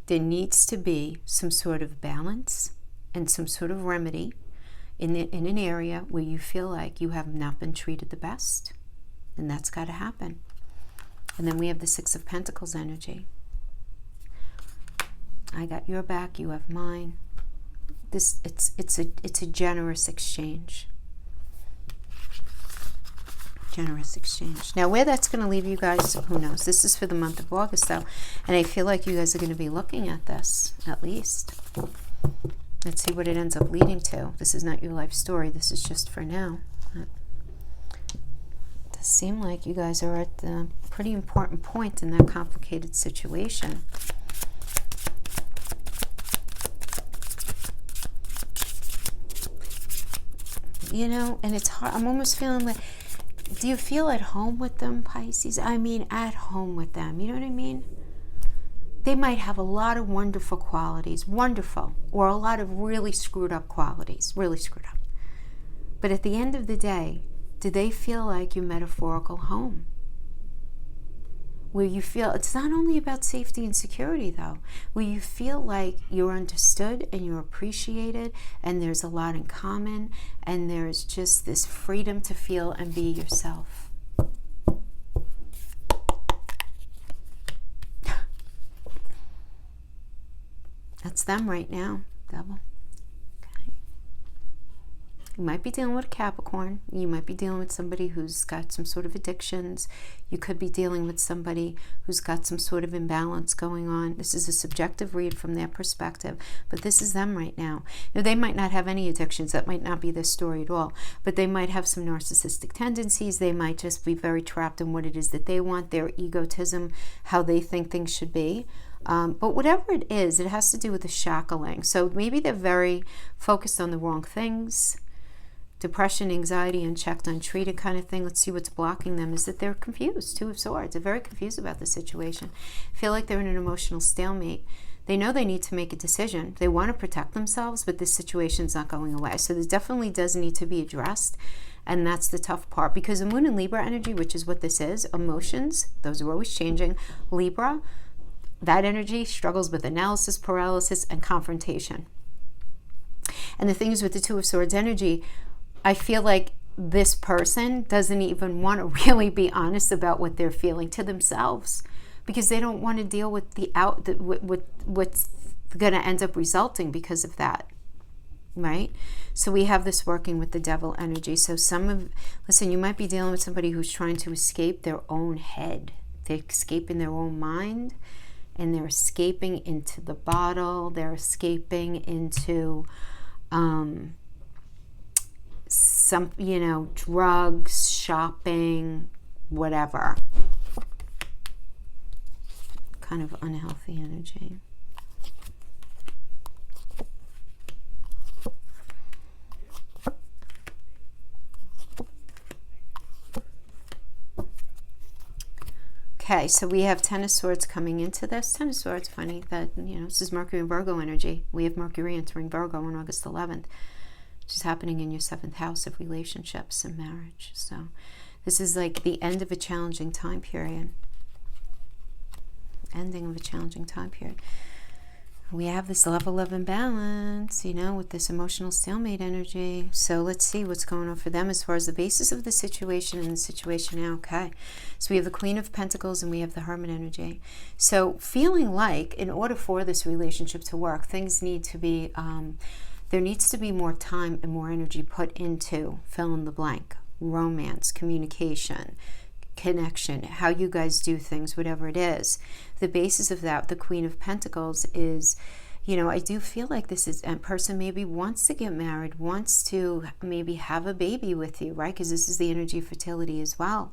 There needs to be some sort of balance and some sort of remedy in an area where you feel like you have not been treated the best. And that's got to happen. And then we have the Six of Pentacles energy. I got your back, you have mine. It's a generous exchange. Generous exchange. Now, where that's going to leave you guys, who knows? This is for the month of August, though, and I feel like you guys are going to be looking at this, at least. Let's see what it ends up leading to. This is not your life story. This is just for now. It does seem like you guys are at a pretty important point in that complicated situation. You know, and it's hard. I'm almost feeling like, do you feel at home with them, Pisces? I mean, at home with them. You know what I mean? They might have a lot of wonderful qualities, wonderful, or a lot of really screwed up qualities, really screwed up. But at the end of the day, do they feel like your metaphorical home? Where you feel, it's not only about safety and security though, where you feel like you're understood and you're appreciated and there's a lot in common and there's just this freedom to feel and be yourself. That's them right now, Devil. You might be dealing with a Capricorn. You might be dealing with somebody who's got some sort of addictions. You could be dealing with somebody who's got some sort of imbalance going on. This is a subjective read from their perspective, but this is them right now. Now, they might not have any addictions. That might not be their story at all, but they might have some narcissistic tendencies. They might just be very trapped in what it is that they want, their egotism, how they think things should be. But whatever it is, it has to do with the shackling. So maybe they're very focused on the wrong things. Depression, anxiety, unchecked, untreated kind of thing. Let's see what's blocking them is that they're confused. Two of Swords. They're very confused about the situation. Feel like they're in an emotional stalemate. They know they need to make a decision. They want to protect themselves, but this situation's not going away. So this definitely does need to be addressed. And that's the tough part, because the Moon in Libra energy, which is what this is, emotions, those are always changing. Libra, that energy struggles with analysis, paralysis, and confrontation. And the thing is with the Two of Swords energy, I feel like this person doesn't even want to really be honest about what they're feeling to themselves, because they don't want to deal with what's going to end up resulting because of that, right? So we have this working with the Devil energy. So listen, you might be dealing with somebody who's trying to escape their own head. They're escaping their own mind, and they're escaping into the bottle. They're escaping into some, drugs, shopping, whatever. Kind of unhealthy energy. Okay, so we have Ten of Swords coming into this. Ten of Swords, funny that, this is Mercury and Virgo energy. We have Mercury entering Virgo on August 11th. Which is happening in your 7th house of relationships and marriage. So this is like the end of a challenging time period. Ending of a challenging time period. We have this level of imbalance, with this emotional stalemate energy. So let's see what's going on for them as far as the basis of the situation and the situation now. Okay. So we have the Queen of Pentacles and we have the Hermit energy. So feeling like in order for this relationship to work, things need to be... there needs to be more time and more energy put into fill in the blank, romance, communication, connection, how you guys do things, whatever it is. The basis of that, the Queen of Pentacles, is, I do feel like this is a person maybe wants to get married, wants to maybe have a baby with you, right? Because this is the energy of fertility as well.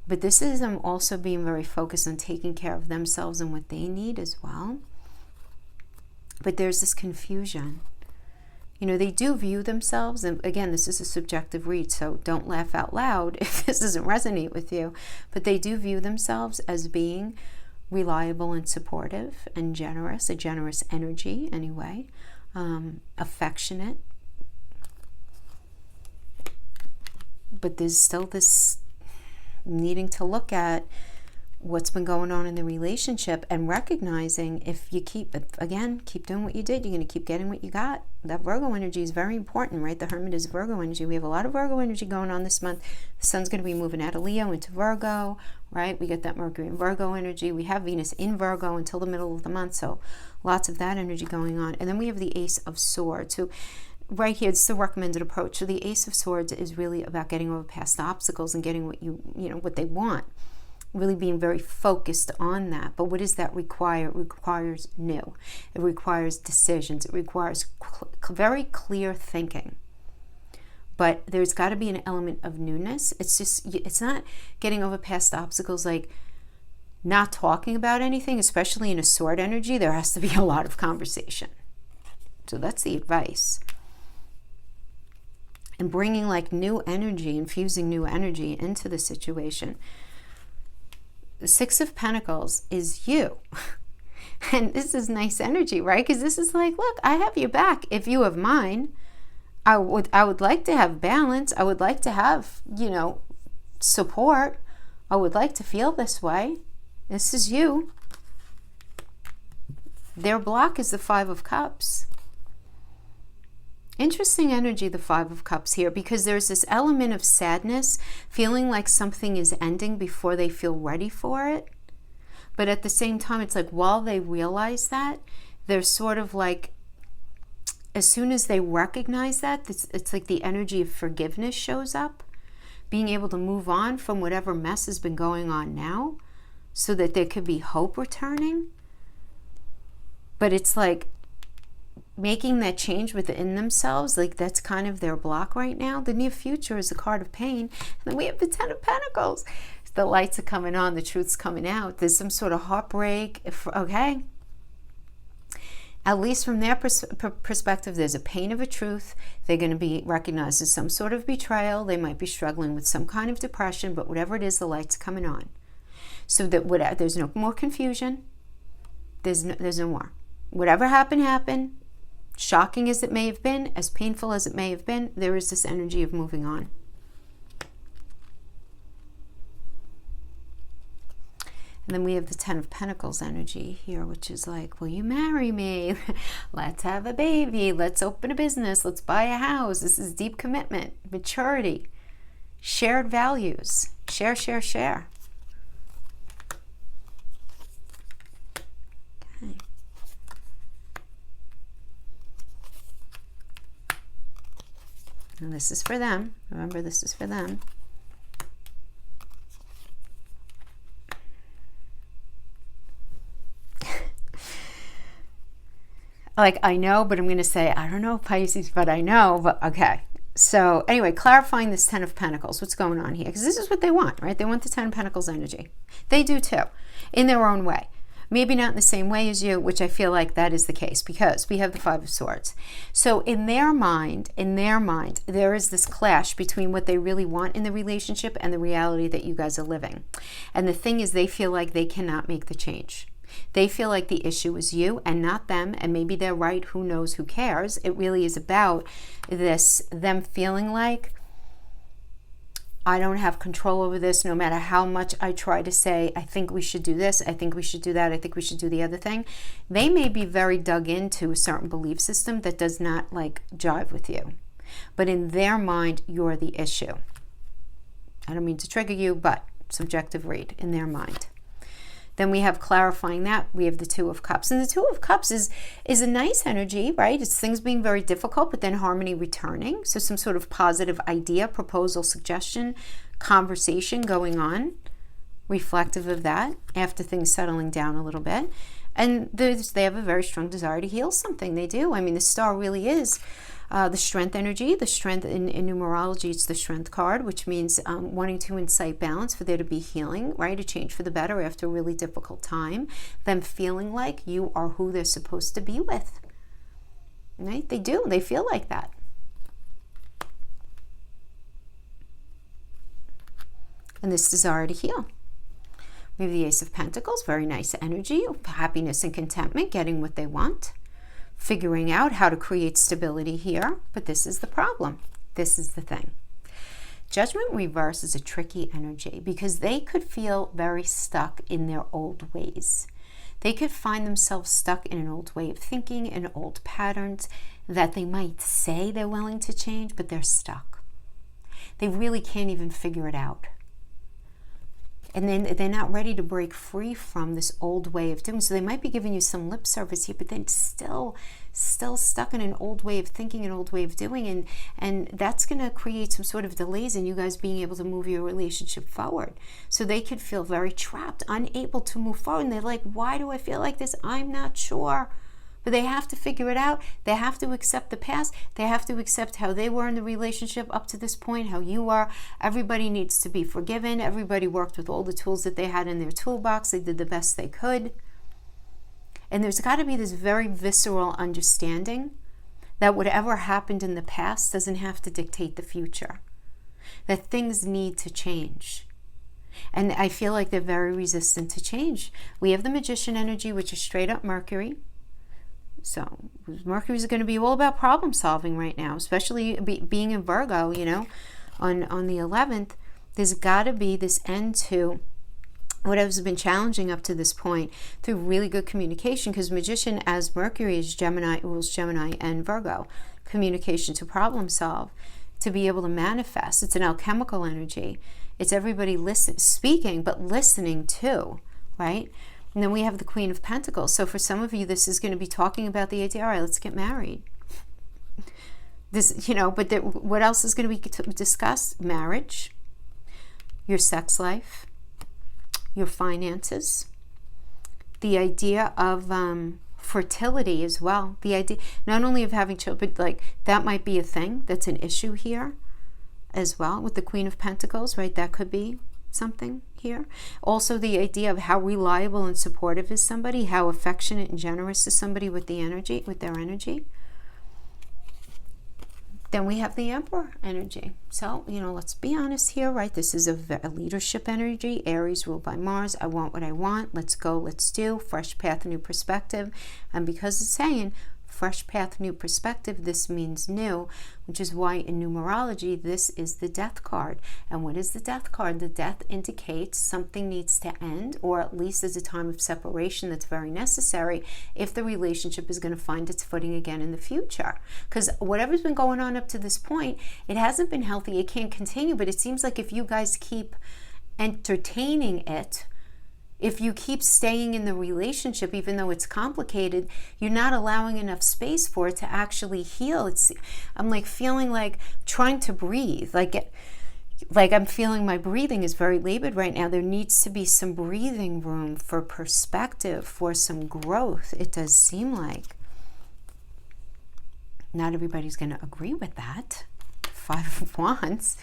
But this is them also being very focused on taking care of themselves and what they need as well. But there's this confusion. They do view themselves, and again, this is a subjective read, so don't laugh out loud if this doesn't resonate with you, but they do view themselves as being reliable and supportive and generous, a generous energy anyway, affectionate. But there's still this needing to look at what's been going on in the relationship and recognizing if you keep doing what you did, you're going to keep getting what you got. That Virgo energy is very important, right? The Hermit is Virgo energy. We have a lot of Virgo energy going on this month. The Sun's going to be moving out of Leo into Virgo, right? We get that Mercury in Virgo energy. We have Venus in Virgo until the middle of the month, so lots of that energy going on. And then we have the Ace of Swords. So right here, it's the recommended approach. So the Ace of Swords is really about getting over past obstacles and getting what what they want. Really being very focused on that. But what does that require? It requires new. It requires decisions. It requires very clear thinking. But there's got to be an element of newness. It's not getting over past obstacles like not talking about anything, especially in a sword energy. There has to be a lot of conversation. So that's the advice. And bringing like new energy, infusing new energy into the situation. The Six of Pentacles is you. And this is nice energy, right? Because this is like, look, I have your back if you have mine. I would like to have balance. I would like to have, support. I would like to feel this way. This is you. Their block is the Five of Cups. Interesting energy, the Five of Cups here, because there's this element of sadness, feeling like something is ending before they feel ready for it. But at the same time, it's like while they realize that, they're sort of like, as soon as they recognize that, it's like the energy of forgiveness shows up, being able to move on from whatever mess has been going on now so that there could be hope returning. But it's like making that change within themselves, like that's kind of their block right now. The near future is a card of pain. And then we have the Ten of Pentacles. The lights are coming on, the truth's coming out. There's some sort of heartbreak, okay? At least from their perspective, there's a pain of a truth. They're going to be recognized as some sort of betrayal. They might be struggling with some kind of depression, but whatever it is, the light's coming on. So that there's no more confusion. There's no more. Whatever happened, happened. Shocking as it may have been, as painful as it may have been, there is this energy of moving on. And then we have the Ten of Pentacles energy here, which is like, will you marry me? Let's have a baby. Let's open a business. Let's buy a house. This is deep commitment, maturity, shared values. Share, share, share. Okay. And this is for them. Remember, this is for them. Like, I know, but I'm going to say, I don't know, Pisces, but I know, but okay. So anyway, clarifying this Ten of Pentacles, what's going on here? Because this is what they want, right? They want the Ten of Pentacles energy. They do too, in their own way. Maybe not in the same way as you, which I feel like that is the case because we have the Five of Swords. So in their mind, there is this clash between what they really want in the relationship and the reality that you guys are living. And the thing is, they feel like they cannot make the change. They feel like the issue is you and not them, and maybe they're right, who knows, who cares. It really is about them feeling like, I don't have control over this, no matter how much I try to say, I think we should do this, I think we should do that, I think we should do the other thing. They may be very dug into a certain belief system that does not like jive with you. But in their mind, you're the issue. I don't mean to trigger you, but subjective read in their mind. Then we have clarifying that. We have the Two of Cups. And the Two of Cups is a nice energy, right? It's things being very difficult, but then harmony returning. So some sort of positive idea, proposal, suggestion, conversation going on, reflective of that after things settling down a little bit. And they have a very strong desire to heal something. They do. I mean, the Star really is the strength energy. The strength in numerology, it's the strength card, which means wanting to incite balance, for there to be healing, right? A change for the better after a really difficult time. Them feeling like you are who they're supposed to be with, right? They do. They feel like that. And this desire to heal. We have the Ace of Pentacles, very nice energy, happiness and contentment, getting what they want. Figuring out how to create stability here, but this is the problem. This is the thing. Judgment reverse is a tricky energy because they could feel very stuck in their old ways. They could find themselves stuck in an old way of thinking, in old patterns that they might say they're willing to change, but they're stuck. They really can't even figure it out. And then they're not ready to break free from this old way of doing. So they might be giving you some lip service here, but then still stuck in an old way of thinking, an old way of doing. And that's going to create some sort of delays in you guys being able to move your relationship forward. So they could feel very trapped, unable to move forward. And they're like, why do I feel like this? I'm not sure. But they have to figure it out. They have to accept the past. They have to accept how they were in the relationship up to this point, how you are. Everybody needs to be forgiven. Everybody worked with all the tools that they had in their toolbox. They did the best they could. And there's got to be this very visceral understanding that whatever happened in the past doesn't have to dictate the future. That things need to change. And I feel like they're very resistant to change. We have the Magician energy, which is straight up Mercury. So Mercury is going to be all about problem solving right now, especially being in Virgo, you know, on the 11th. There's got to be this end to whatever's been challenging up to this point through really good communication, because Magician, as Mercury is Gemini, rules Gemini and Virgo. Communication to problem solve, to be able to manifest. It's an alchemical energy. It's everybody speaking, but listening too, right? And then we have the Queen of Pentacles. So for some of you, this is going to be talking about the idea, all right, let's get married. This, but what else is going to be discussed? Marriage, your sex life, your finances, the idea of fertility as well. The idea not only of having children, but like that might be a thing that's an issue here as well with the Queen of Pentacles, right? That could be something here. Also the idea of how reliable and supportive is somebody, how affectionate and generous is somebody with their energy. Then we have the Emperor energy. So, let's be honest here, right? This is a leadership energy. Aries ruled by Mars. I want what I want. Let's go. Let's do. Fresh path, new perspective. And because it's saying fresh path, new perspective, this means new, which is why in numerology, this is the Death card. And what is the Death card? The Death indicates something needs to end, or at least there's a time of separation that's very necessary if the relationship is going to find its footing again in the future. Because whatever's been going on up to this point, it hasn't been healthy. It can't continue, but it seems like if you guys keep entertaining it, if you keep staying in the relationship, even though it's complicated, you're not allowing enough space for it to actually heal. I'm like feeling like trying to breathe. Like I'm feeling my breathing is very labored right now. There needs to be some breathing room for perspective, for some growth. It does seem like. Not everybody's going to agree with that. 5 of Wands.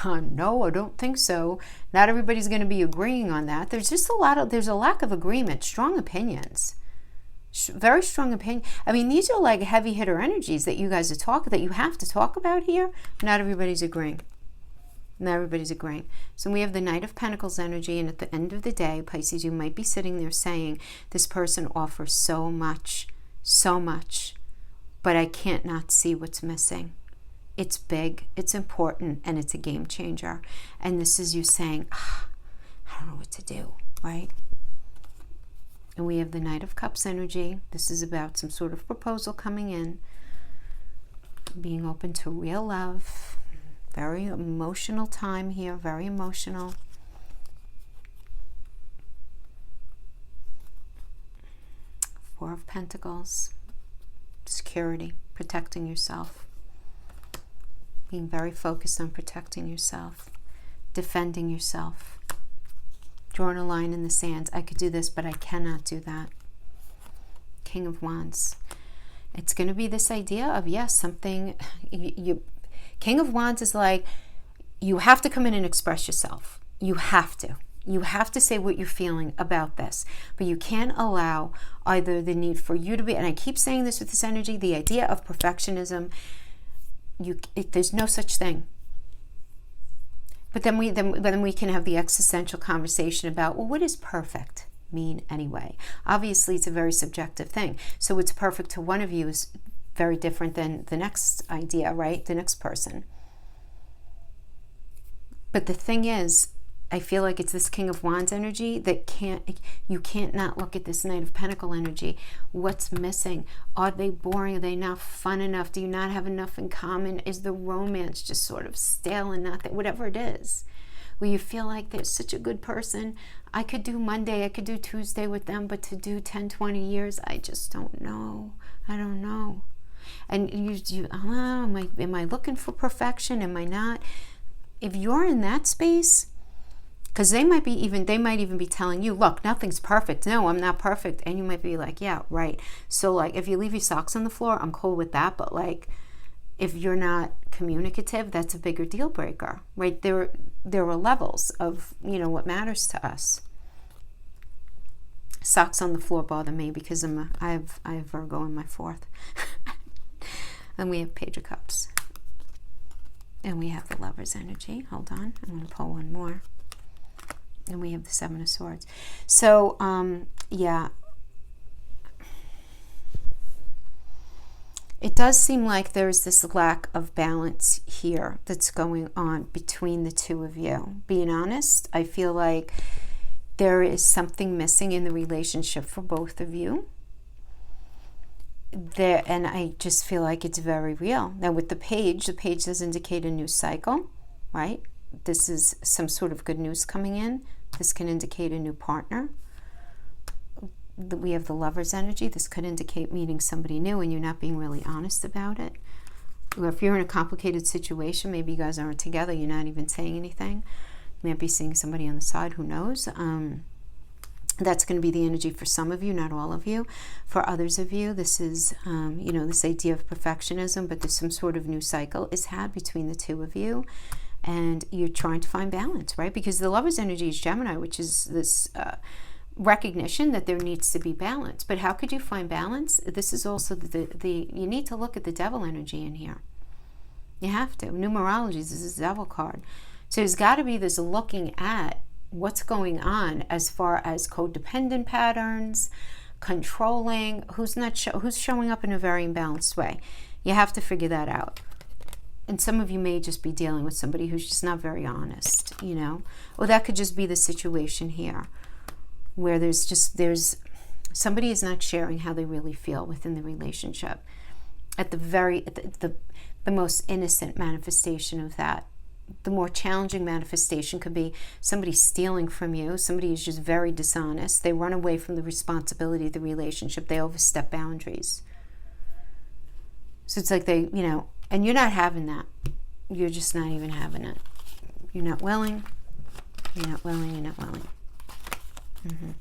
No, I don't think so. Not everybody's going to be agreeing on that. There's just there's a lack of agreement. Strong opinions. Very strong opinion. I mean, these are like heavy hitter energies that you guys that you have to talk about here. Not everybody's agreeing. Not everybody's agreeing. So we have the Knight of Pentacles energy, and at the end of the day, Pisces, you might be sitting there saying, this person offers so much, but I can't not see what's missing. It's big, it's important, and it's a game changer. And this is you saying, I don't know what to do, right? And we have the Knight of Cups energy. This is about some sort of proposal coming in, being open to real love. Very emotional time here, very emotional. Four of Pentacles, security, protecting yourself. Being very focused on protecting yourself, defending yourself, drawing a line in the sand. I could do this, but I cannot do that. King of Wands. It's going to be this idea of, yes, something, King of Wands is like, you have to come in and express yourself. You have to. You have to say what you're feeling about this, but you can't allow either the need for you to be, and I keep saying this with this energy, the idea of perfectionism. There's no such thing. But then we can have the existential conversation about, well, what does perfect mean anyway? Obviously, it's a very subjective thing. So what's perfect to one of you is very different than the next idea, right? The next person. But the thing is, I feel like it's this King of Wands energy that you can't not look at this Knight of Pentacle energy. What's missing? Are they boring? Are they not fun enough? Do you not have enough in common? Is the romance just sort of stale and not that, whatever it is, where you feel like there's such a good person. I could do Monday, I could do Tuesday with them, but to do 10, 20 years, I just don't know. I don't know. And am I looking for perfection? Am I not? If you're in that space, because they might even be telling you, look, nothing's perfect. No, I'm not perfect. And you might be like, yeah, right. So like, if you leave your socks on the floor, I'm cool with that. But like, if you're not communicative, that's a bigger deal breaker, right? There are levels of, what matters to us. Socks on the floor bother me because I have Virgo in my 4th. And we have Page of Cups. And we have the Lover's energy. Hold on, I'm going to pull one more. And we have the 7 of Swords. So, yeah. It does seem like there's this lack of balance here that's going on between the two of you. Being honest, I feel like there is something missing in the relationship for both of you. And I just feel like it's very real. Now with the page does indicate a new cycle, right? This is some sort of good news coming in. This can indicate a new partner. we have the Lover's energy. This could indicate meeting somebody new and you're not being really honest about it. Or if you're in a complicated situation, maybe you guys aren't together, you're not even saying anything. You might be seeing somebody on the side, who knows? That's going to be the energy for some of you, not all of you. For others of you, this is, this idea of perfectionism, but there's some sort of new cycle is had between the two of you, and you're trying to find balance, right? Because the Lover's energy is Gemini, which is this recognition that there needs to be balance. But how could you find balance? This is also you need to look at the Devil energy in here. You have to. Numerology, this is a Devil card. So there's got to be this looking at what's going on as far as codependent patterns, controlling, who's showing up in a very imbalanced way. You have to figure that out. And some of you may just be dealing with somebody who's just not very honest, Or that could just be the situation here, where there's somebody is not sharing how they really feel within the relationship. At the most innocent manifestation of that. The more challenging manifestation could be somebody stealing from you. Somebody is just very dishonest. They run away from the responsibility of the relationship. They overstep boundaries. So it's like and you're not having that. You're just not even having it. You're not willing. You're not willing. You're not willing. Okay.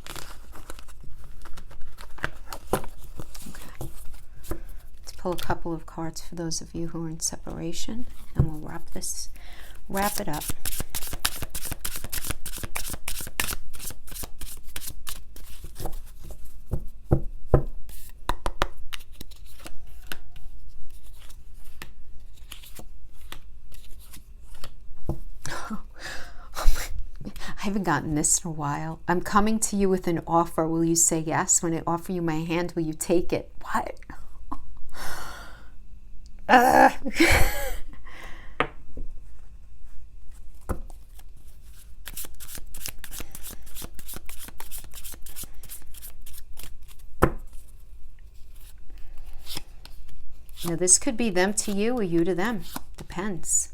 Let's pull a couple of cards for those of you who are in separation, and we'll wrap it up. I haven't gotten this in a while. I'm coming to you with an offer. Will you say yes? When I offer you my hand, will you take it? What? Now, this could be them to you or you to them. Depends.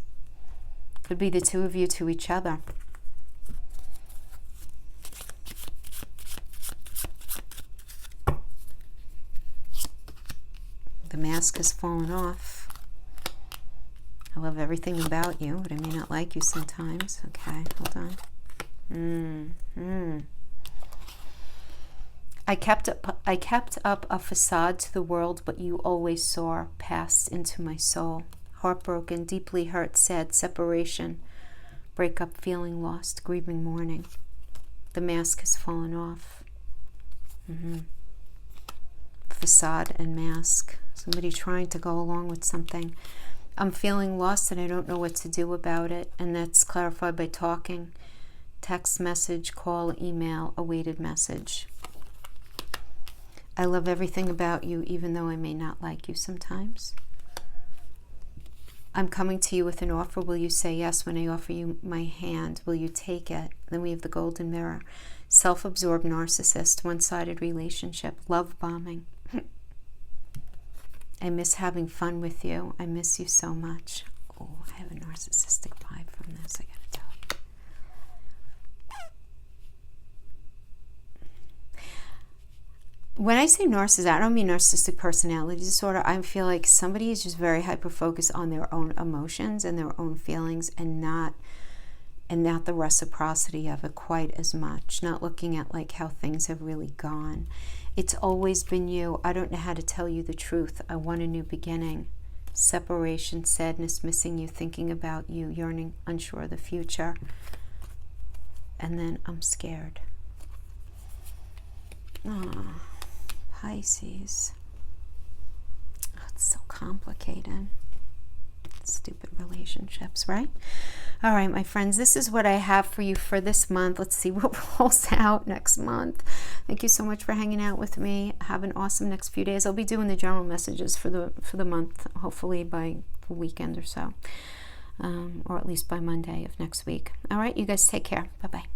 Could be the two of you to each other. The mask has fallen off. I love everything about you, but I may not like you sometimes. Okay, hold on. I kept up a facade to the world, but you always saw past into my soul. Heartbroken, deeply hurt, sad, separation, breakup, feeling lost, grieving, mourning. The mask has fallen off. Facade and mask. Somebody trying to go along with something. I'm feeling lost and I don't know what to do about it. And that's clarified by talking. Text message, call, email, awaited message. I love everything about you, even though I may not like you sometimes. I'm coming to you with an offer. Will you say yes when I offer you my hand? Will you take it? Then we have the golden mirror. Self-absorbed narcissist, one-sided relationship, love bombing. I miss having fun with you. I miss you so much. Oh, I have a narcissistic vibe from this, I gotta tell you. When I say narcissist, I don't mean narcissistic personality disorder. I feel like somebody is just very hyper-focused on their own emotions and their own feelings, and not the reciprocity of it quite as much. Not looking at like how things have really gone. It's always been you. I don't know how to tell you the truth. I want a new beginning. Separation, sadness, missing you, thinking about you, yearning, unsure of the future. And then I'm scared. Oh, Pisces. Oh, it's so complicated. Stupid relationships, right? All right, my friends, this is what I have for you for this month. Let's see what rolls out next month. Thank you so much for hanging out with me. Have an awesome next few days. I'll be doing the general messages for the month, hopefully by the weekend or so, or at least by Monday of next week. All right, you guys take care. Bye-bye.